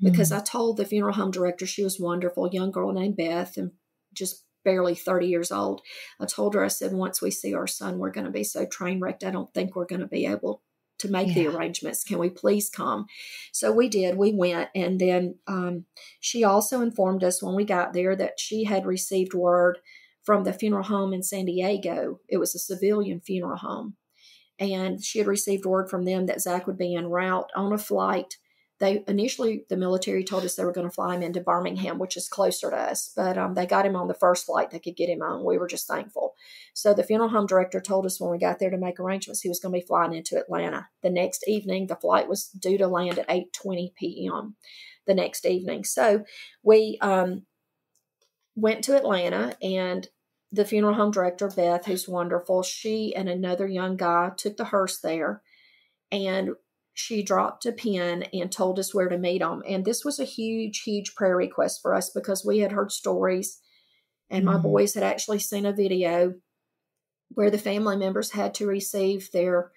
because I told the funeral home director, she was wonderful, a young girl named Beth, and just barely 30 years old. I told her, I said, once we see our son, we're going to be so train wrecked. I don't think we're going to be able to make the arrangements. Can we please come? So we did. We went. And then she also informed us when we got there that she had received word from the funeral home in San Diego. It was a civilian funeral home. And she had received word from them that Zach would be en route on a flight. The military told us they were going to fly him into Birmingham, which is closer to us. But they got him on the first flight they could get him on. We were just thankful. So the funeral home director told us when we got there to make arrangements, he was going to be flying into Atlanta the next evening. The flight was due to land at 8:20 p.m. the next evening. So we went to Atlanta, and the funeral home director, Beth, who's wonderful, she and another young guy took the hearse there, and she dropped a pin and told us where to meet them. And this was a huge, huge prayer request for us because we had heard stories, and my boys had actually seen a video where the family members had to receive their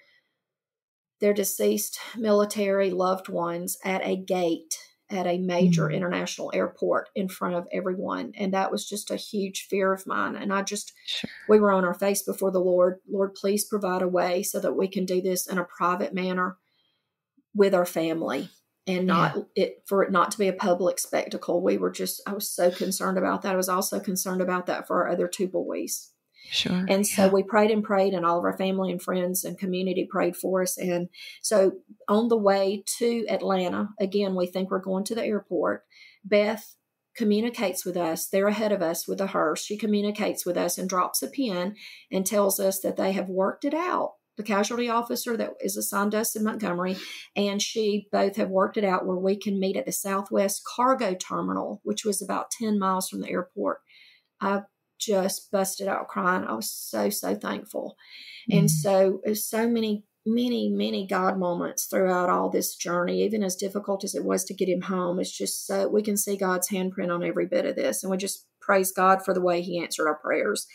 deceased military loved ones at a gate at a major international airport in front of everyone. And that was just a huge fear of mine. And we were on our face before the Lord. Lord, please provide a way so that we can do this in a private manner with our family and for it not to be a public spectacle. I was so concerned about that. I was also concerned about that for our other two boys. Sure. And so we prayed, and all of our family and friends and community prayed for us. And so on the way to Atlanta, again, we think we're going to the airport. Beth communicates with us. They're ahead of us with a hearse. She communicates with us and drops a pin and tells us that they have worked it out. The casualty officer that is assigned us in Montgomery and she both have worked it out where we can meet at the Southwest Cargo Terminal, which was about 10 miles from the airport. I just busted out crying. I was so, so thankful. And so there's so many, many, many God moments throughout all this journey, even as difficult as it was to get him home. It's just so we can see God's handprint on every bit of this. And we just praise God for the way he answered our prayers.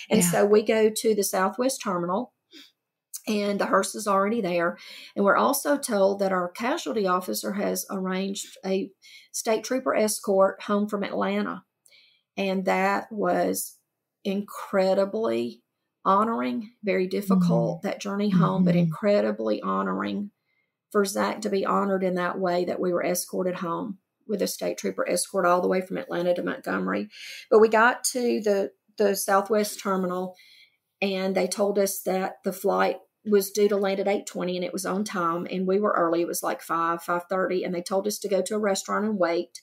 And so we go to the Southwest Terminal, and the hearse is already there. And we're also told that our casualty officer has arranged a state trooper escort home from Atlanta. And that was incredibly honoring, very difficult, that journey home, but incredibly honoring for Zach to be honored in that way, that we were escorted home with a state trooper escort all the way from Atlanta to Montgomery. But we got to the Southwest Terminal, and they told us that the flight was due to land at 8:20, and it was on time, and we were early. It was like 5:30, and they told us to go to a restaurant and wait,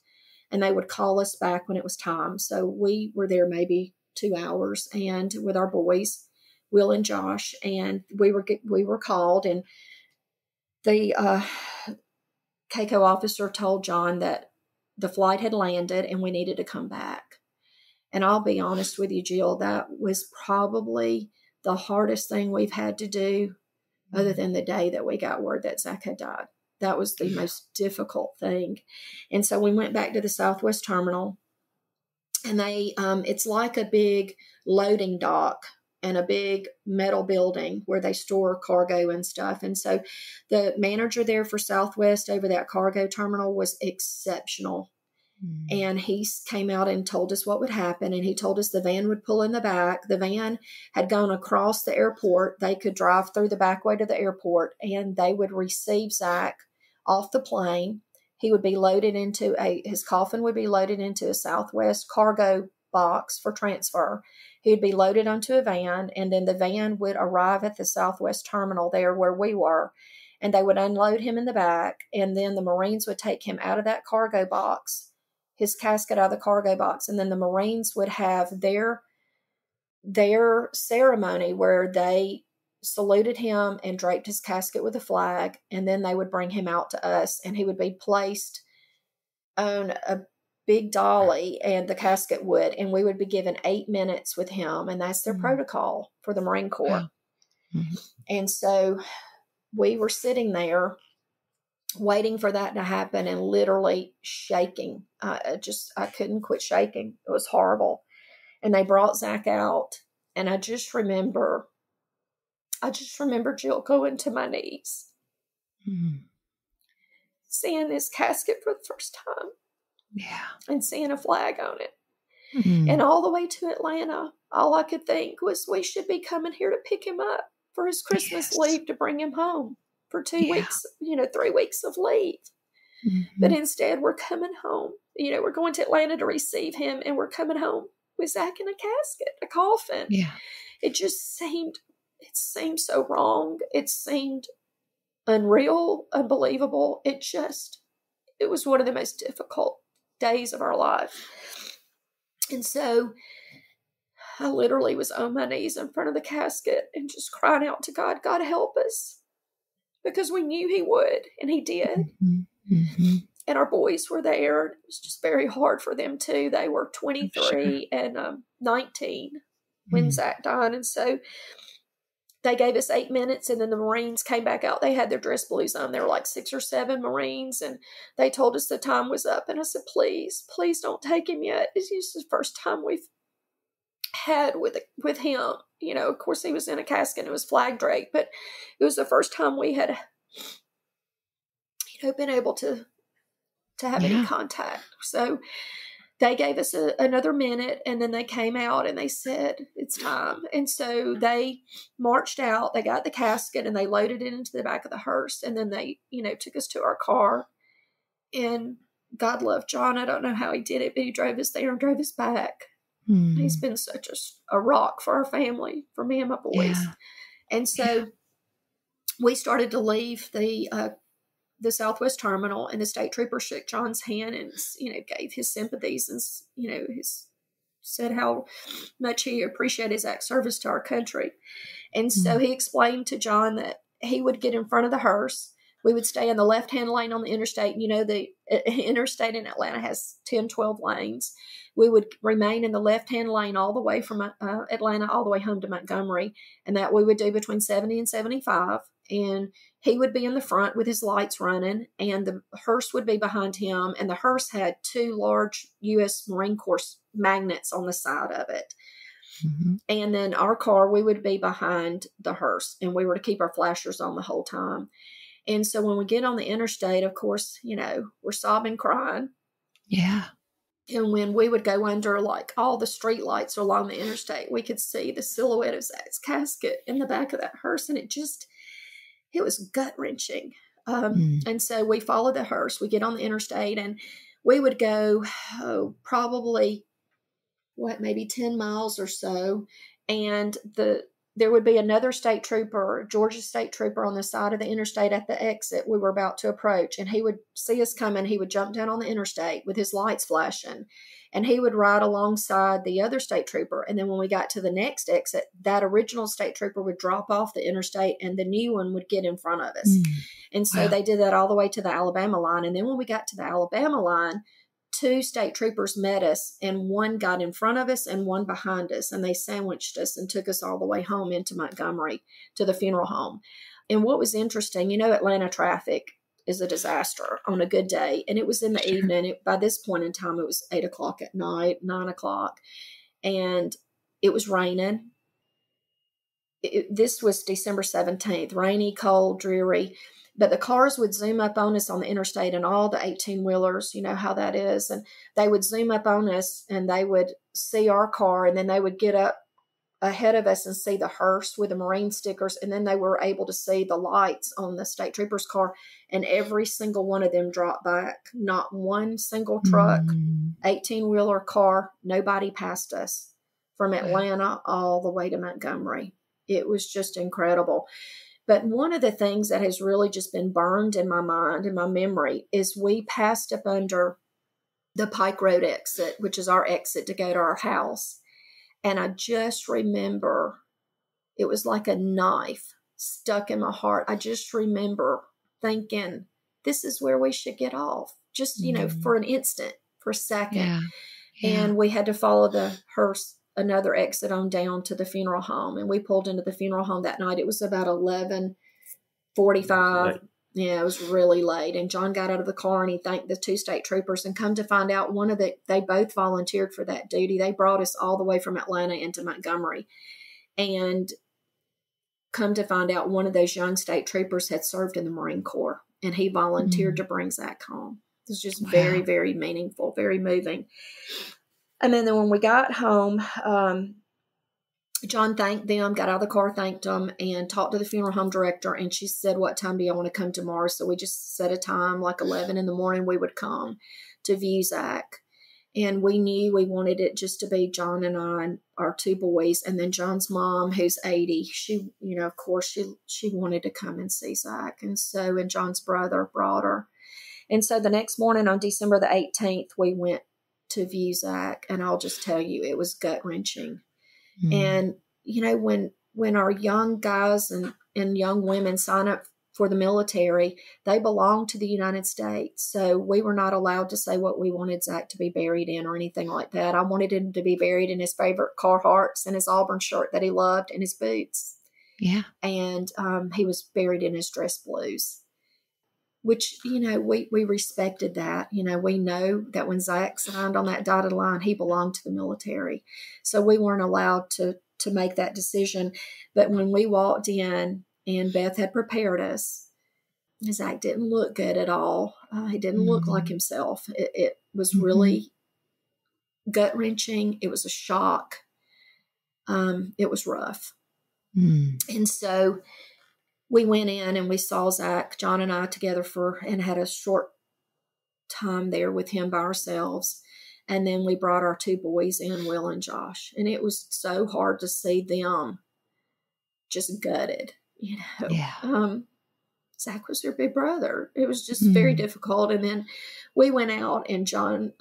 and they would call us back when it was time. So we were there maybe 2 hours, and with our boys, Will and Josh, and we were called, and the CACO officer told John that the flight had landed and we needed to come back. And I'll be honest with you, Jill, that was probably the hardest thing we've had to do other than the day that we got word that Zach had died. That was the most difficult thing. And so we went back to the Southwest Terminal, and it's like a big loading dock and a big metal building where they store cargo and stuff. And so the manager there for Southwest over that cargo terminal was exceptional. And he came out and told us what would happen. And he told us the van would pull in the back. The van had gone across the airport. They could drive through the back way to the airport, and they would receive Zach off the plane. He would be loaded his coffin would be loaded into a Southwest cargo box for transfer. He would be loaded onto a van, and then the van would arrive at the Southwest Terminal there where we were, and they would unload him in the back, and then the Marines would take him out of that cargo box, his casket out of the cargo box, and then the Marines would have their ceremony where they saluted him and draped his casket with a flag, and then they would bring him out to us, and he would be placed on a big dolly, and the casket would, and we would be given 8 minutes with him, and that's their protocol for the Marine Corps. And so we were sitting there waiting for that to happen and literally shaking. I couldn't quit shaking. It was horrible. And they brought Zach out, and I just remember Jill going to my knees, seeing this casket for the first time. Yeah. And seeing a flag on it. And all the way to Atlanta, all I could think was we should be coming here to pick him up for his Christmas leave to bring him home for 2 weeks, 3 weeks of leave. But instead, we're coming home. We're going to Atlanta to receive him, and we're coming home with Zach in a casket, a coffin. Yeah. It seemed so wrong. It seemed unreal, unbelievable. It was one of the most difficult days of our life. And so I literally was on my knees in front of the casket and just crying out to God, God help us, because we knew he would, and he did. And our boys were there. It was just very hard for them too. They were 23 and 19. when Zach died. And so they gave us 8 minutes, and then the Marines came back out. They had their dress blues on. There were like 6 or 7 Marines, and they told us the time was up. And I said, please don't take him yet. It's just the first time we've had with him. You know, of course, he was in a casket and it was flag draped, but it was the first time we had, you know, been able to have any contact. So they gave us another minute, and then they came out and they said, it's time. And so they marched out, they got the casket, and they loaded it into the back of the hearse. And then they, you know, took us to our car. And God loved John. I don't know how he did it, but he drove us there and drove us back. He's been such a rock for our family, for me and my boys. Yeah. And so we started to leave the Southwest Terminal, and the state trooper shook John's hand and, you know, gave his sympathies and, you know, said how much he appreciated Zach's service to our country. And so he explained to John that he would get in front of the hearse. We would stay in the left-hand lane on the interstate. You know, the interstate in Atlanta has 10, 12 lanes. We would remain in the left-hand lane all the way from Atlanta all the way home to Montgomery, and that we would do between 70 and 75. And he would be in the front with his lights running, and the hearse would be behind him. And the hearse had 2 large U.S. Marine Corps magnets on the side of it. And then our car, we would be behind the hearse, and we were to keep our flashers on the whole time. And so when we get on the interstate, of course, you know, we're sobbing, crying. Yeah. And when we would go under like all the street lights along the interstate, we could see the silhouette of Zach's casket in the back of that hearse. And it was gut-wrenching. And so we followed the hearse. We get on the interstate, and we would go probably, maybe 10 miles or so. And there would be another state trooper, Georgia state trooper, on the side of the interstate at the exit we were about to approach. And he would see us coming. He would jump down on the interstate with his lights flashing, and he would ride alongside the other state trooper. And then when we got to the next exit, that original state trooper would drop off the interstate, and the new one would get in front of us. And so they did that all the way to the Alabama line. And then when we got to the Alabama line, 2 state troopers met us, and one got in front of us and one behind us, and they sandwiched us and took us all the way home into Montgomery to the funeral home. And what was interesting, you know, Atlanta traffic is a disaster on a good day. And it was in the evening. By this point in time, it was 8 o'clock at night, 9 o'clock, and it was raining. This was December 17th, rainy, cold, dreary. But the cars would zoom up on us on the interstate, and all the 18-wheelers, you know how that is. And they would zoom up on us, and they would see our car, and then they would get up ahead of us and see the hearse with the Marine stickers. And then they were able to see the lights on the state trooper's car, and every single one of them dropped back. Not one single truck, 18-wheeler car, nobody passed us from Atlanta all the way to Montgomery. It was just incredible. But one of the things that has really just been burned in my mind, in my memory, is we passed up under the Pike Road exit, which is our exit to go to our house. And I just remember it was like a knife stuck in my heart. I just remember thinking, this is where we should get off. Just, you know, for an instant, for a second. And we had to follow the hearse, another exit on down to the funeral home. And we pulled into the funeral home that night. It was about 11:45. Yeah, it was really late. And John got out of the car, and he thanked the 2 state troopers, and come to find out they both volunteered for that duty. They brought us all the way from Atlanta into Montgomery. And come to find out, one of those young state troopers had served in the Marine Corps, and he volunteered to bring Zach home. It was just very, very meaningful, very moving. And then when we got home, John thanked them, got out of the car, thanked them, and talked to the funeral home director. And she said, what time do you want to come tomorrow? So we just set a time, like 11 in the morning, we would come to view Zach. And we knew we wanted it just to be John and I and our 2 boys. And then John's mom, who's 80, she, you know, of course, she wanted to come and see Zach. And John's brother brought her. And so the next morning on December the 18th, we went to view Zach. And I'll just tell you, it was gut-wrenching. And, you know, when our young guys and young women sign up for the military, they belonged to the United States. So we were not allowed to say what we wanted Zach to be buried in or anything like that. I wanted him to be buried in his favorite Carhartts and his Auburn shirt that he loved and his boots. Yeah. And he was buried in his dress blues, which, we respected that. We know that when Zach signed on that dotted line, he belonged to the military. So we weren't allowed to make that decision. But when we walked in and Beth had prepared us, Zach didn't look good at all. He didn't look like himself. It was really gut-wrenching. It was a shock. It was rough. And so we went in and we saw Zach, John and I, together and had a short time there with him by ourselves. And then we brought our two boys in, Will and Josh. And it was so hard to see them just gutted, Yeah. Zach was their big brother. It was just very difficult. And then we went out and John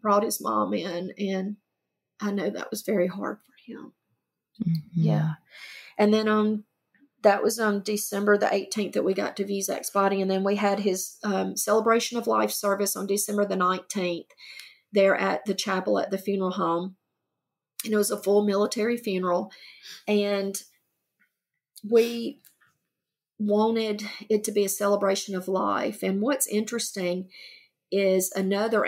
brought his mom in. And I know that was very hard for him. Yeah. And then that was on December the 18th that we got to view Zach's body. And then we had his celebration of life service on December the 19th there at the chapel at the funeral home. And it was a full military funeral. And we wanted it to be a celebration of life. And what's interesting is another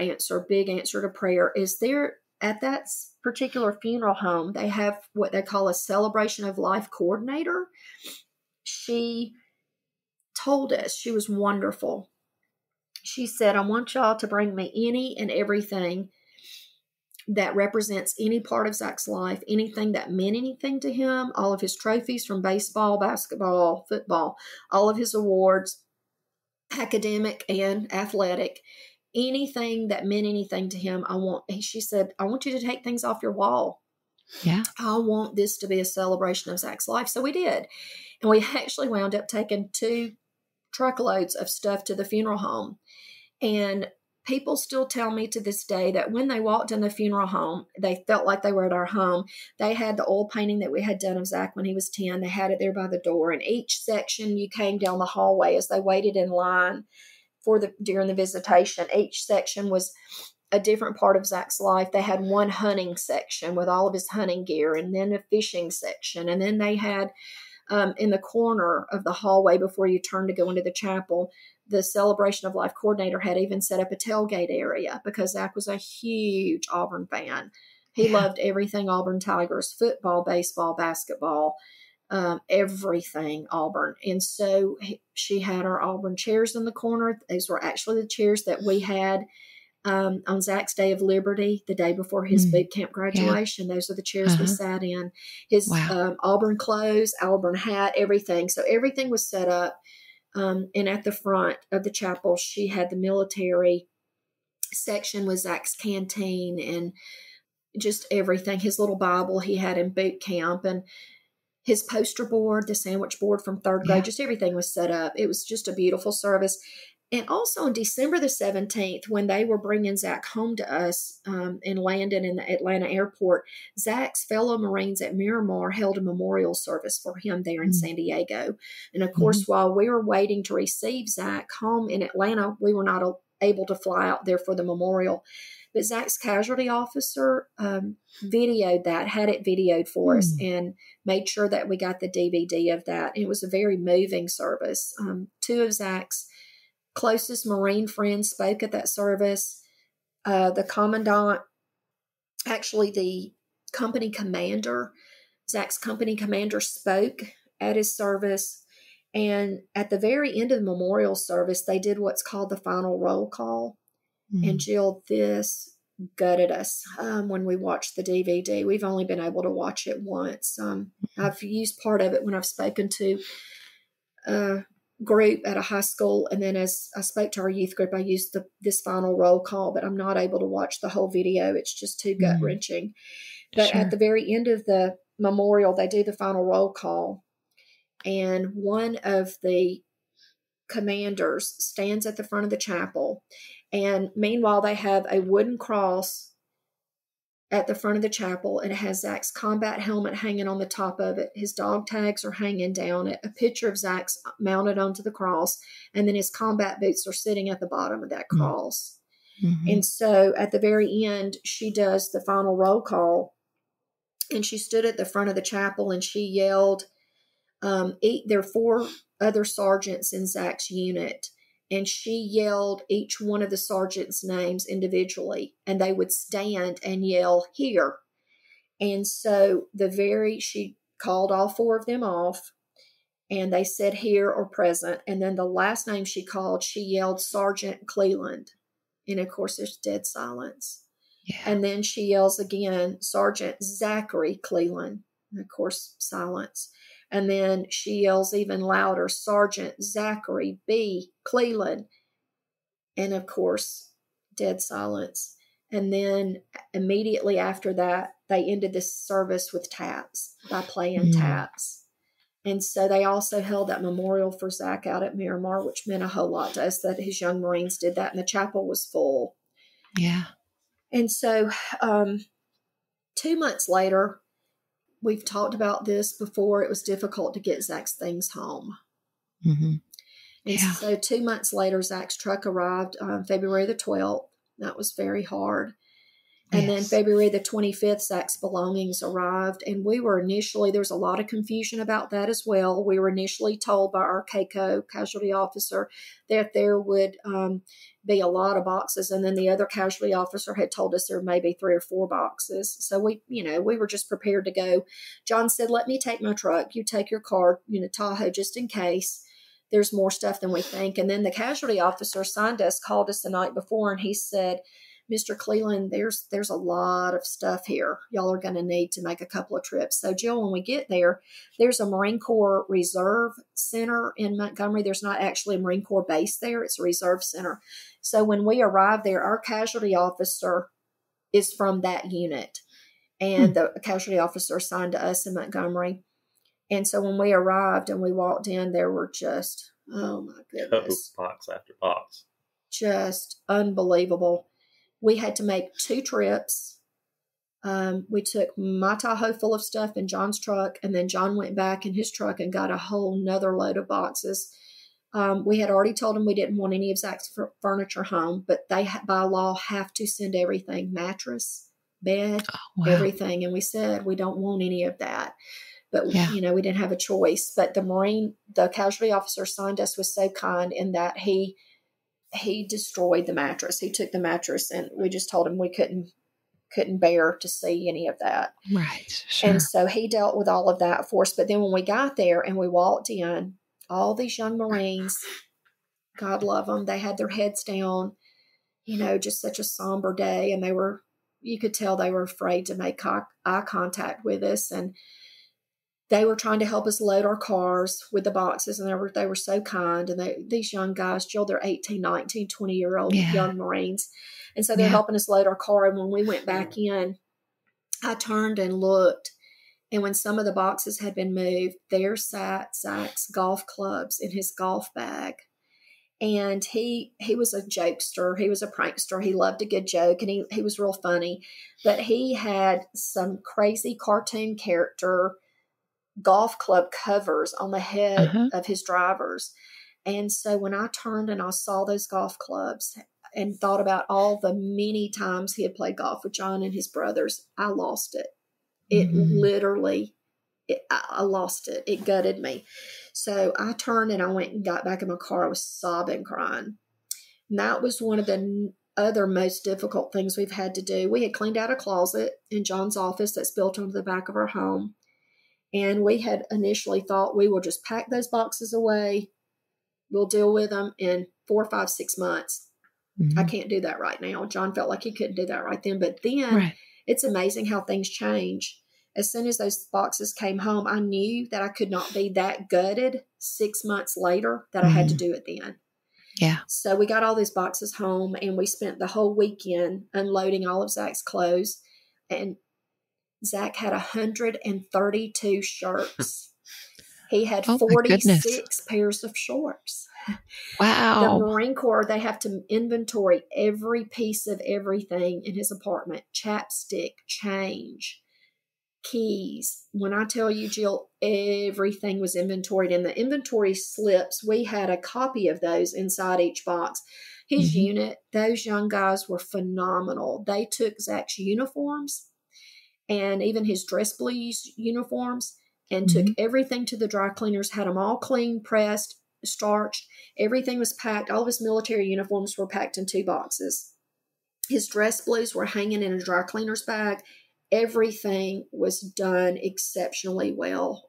big answer to prayer, is there at that particular funeral home, they have what they call a celebration of life coordinator. She told us, she was wonderful. She said, I want y'all to bring me any and everything that represents any part of Zach's life, anything that meant anything to him, all of his trophies from baseball, basketball, football, all of his awards, academic and athletic, anything that meant anything to him. She said, I want you to take things off your wall. Yeah. I want this to be a celebration of Zach's life. So we did. And we actually wound up taking 2 truckloads of stuff to the funeral home. And people still tell me to this day that when they walked in the funeral home, they felt like they were at our home. They had the oil painting that we had done of Zach when he was 10. They had it there by the door. And each section, you came down the hallway as they waited in line during the visitation. Each section was a different part of Zach's life. They had one hunting section with all of his hunting gear, and then a fishing section. And then they had in the corner of the hallway before you turn to go into the chapel, the celebration of life coordinator had even set up a tailgate area because Zach was a huge Auburn fan. He loved everything Auburn Tigers, football, baseball, basketball, everything Auburn. And so she had our Auburn chairs in the corner. These were actually the chairs that we had on Zach's Day of Liberty, the day before his boot camp graduation. Those are the chairs we sat in. His Auburn clothes, Auburn hat, everything. So everything was set up. And at the front of the chapel, she had the military section with Zach's canteen and just everything. His little Bible he had in boot camp, and his poster board, the sandwich board from 3rd grade, just everything was set up. It was just a beautiful service. And also on December the 17th, when they were bringing Zach home to us and landing in the Atlanta airport, Zach's fellow Marines at Miramar held a memorial service for him there in San Diego. And of course, while we were waiting to receive Zach home in Atlanta, we were not able to fly out there for the memorial. But Zach's casualty officer videoed that, had it videoed for us, and made sure that we got the DVD of that. It was a very moving service. 2 of Zach's closest Marine friends spoke at that service. The commandant, actually the company commander, Zach's company commander, spoke at his service. And at the very end of the memorial service, they did what's called the final roll call. And Jill, this gutted us when we watched the DVD. We've only been able to watch it once. I've used part of it when I've spoken to a group at a high school, and then as I spoke to our youth group, I used this final roll call, but I'm not able to watch the whole video. It's just too gut-wrenching. But at the very end of the memorial, they do the final roll call, and one of the commanders stands at the front of the chapel, and meanwhile they have a wooden cross at the front of the chapel, and it has Zach's combat helmet hanging on the top of it. His dog tags are hanging down it, a picture of Zach's mounted onto the cross, and then his combat boots are sitting at the bottom of that cross. Mm-hmm. And so at the very end, she does the final roll call, and she stood at the front of the chapel and she yelled, there are 4 other sergeants in Zach's unit. And she yelled each one of the sergeants' names individually, and they would stand and yell, "Here." And so she called all 4 of them off, and they said "here" or "present." And then the last name she called, she yelled Sergeant Cleland. And of course, there's dead silence. Yeah. And then she yells again, Sergeant Zachary Cleland. And of course, silence. And then she yells even louder, Sergeant Zachary B. Cleland. And of course, dead silence. And then immediately after that, they ended this service with taps, by playing taps. And so they also held that memorial for Zach out at Miramar, which meant a whole lot to us that his young Marines did that, and the chapel was full. Yeah. And so 2 months later, we've talked about this before. It was difficult to get Zach's things home. Mm-hmm. And so 2 months later, Zach's truck arrived on February the 12th. That was very hard. And then February the 25th, Zach's belongings arrived. And we were initially, there was a lot of confusion about that as well. We were initially told by our CACO, casualty officer, that there would be a lot of boxes. And then the other casualty officer had told us there may be 3 or 4 boxes. So we were just prepared to go. John said, let me take my truck. You take your car, Tahoe, just in case there's more stuff than we think. And then the casualty officer assigned us called us the night before, and he said, Mr. Cleland, there's a lot of stuff here. Y'all are going to need to make a couple of trips. So, Jill, when we get there, there's a Marine Corps Reserve Center in Montgomery. There's not actually a Marine Corps base there. It's a reserve center. So when we arrive there, our casualty officer is from that unit. And the casualty officer assigned to us in Montgomery. And so when we arrived and we walked in, there were just, oh my goodness. Box after box. Just unbelievable. We had to make 2 trips. We took my Tahoe full of stuff in John's truck, and then John went back in his truck and got a whole nother load of boxes. We had already told him we didn't want any of Zach's furniture home, but they, by law, have to send everything, mattress, bed, everything. And we said, we don't want any of that. But, we didn't have a choice. But the casualty officer assigned us was so kind in that he destroyed the mattress. He took the mattress, and we just told him we couldn't bear to see any of that. Right. Sure. And so he dealt with all of that for us. But then when we got there and we walked in, all these young Marines, God love them, they had their heads down, just such a somber day. And you could tell they were afraid to make eye contact with us. And they were trying to help us load our cars with the boxes, and they were so kind. And these young guys, Jill, they're 18, 19, 20-year-old young Marines. And so they're helping us load our car. And when we went back in, I turned and looked. And when some of the boxes had been moved, there sat Zach's golf clubs in his golf bag. And he was a jokester. He was a prankster. He loved a good joke, and he was real funny. But he had some crazy cartoon character golf club covers on the head of his drivers. And so when I turned and I saw those golf clubs and thought about all the many times he had played golf with John and his brothers, I lost it. It literally, I lost it. It gutted me. So I turned and I went and got back in my car. I was sobbing, crying. And that was one of the other most difficult things we've had to do. We had cleaned out a closet in John's office that's built onto the back of our home. And we had initially thought we will just pack those boxes away. We'll deal with them in 4, 5, 6 months. I can't do that right now. John felt like he couldn't do that right then. But then it's amazing how things change. As soon as those boxes came home, I knew that I could not be that gutted 6 months later, that I had to do it then. Yeah. So we got all these boxes home, and we spent the whole weekend unloading all of Zach's clothes. And Zach had 132 shirts. He had Oh, my goodness. 46 pairs of shorts. The Wow. Marine Corps, they have to inventory every piece of everything in his apartment: chapstick, change, keys. When I tell you, Jill, everything was inventoried. And the inventory slips, we had a copy of those inside each box. His unit, those young guys were phenomenal. They took Zach's uniforms and even his dress blues uniforms and took everything to the dry cleaners, had them all cleaned, pressed, starched. Everything was packed. All of his military uniforms were packed in 2 boxes. His dress blues were hanging in a dry cleaner's bag. Everything was done exceptionally well.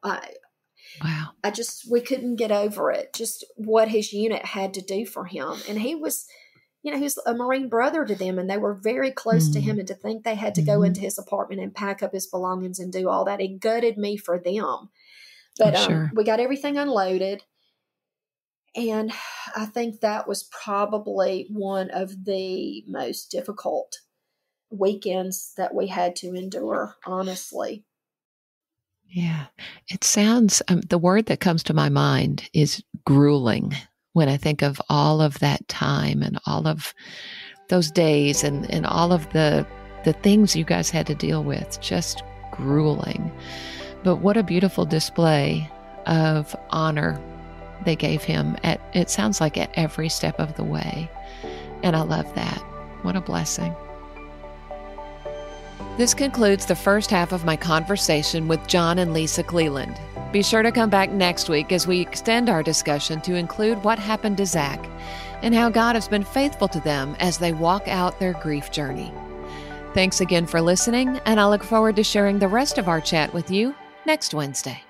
Wow. We couldn't get over it, just what his unit had to do for him. And he was, he was a Marine brother to them, and they were very close to him. And to think they had to go into his apartment and pack up his belongings and do all that, it gutted me for them. But sure. We got everything unloaded. And I think that was probably one of the most difficult weekends that we had to endure, honestly. Yeah. It sounds, the word that comes to my mind is grueling when I think of all of that time and all of those days and all of the things you guys had to deal with. Just grueling. But what a beautiful display of honor they gave him it sounds like at every step of the way. And I love that. What a blessing. This concludes the first half of my conversation with John and Lisa Cleland. Be sure to come back next week as we extend our discussion to include what happened to Zach and how God has been faithful to them as they walk out their grief journey. Thanks again for listening, and I look forward to sharing the rest of our chat with you next Wednesday.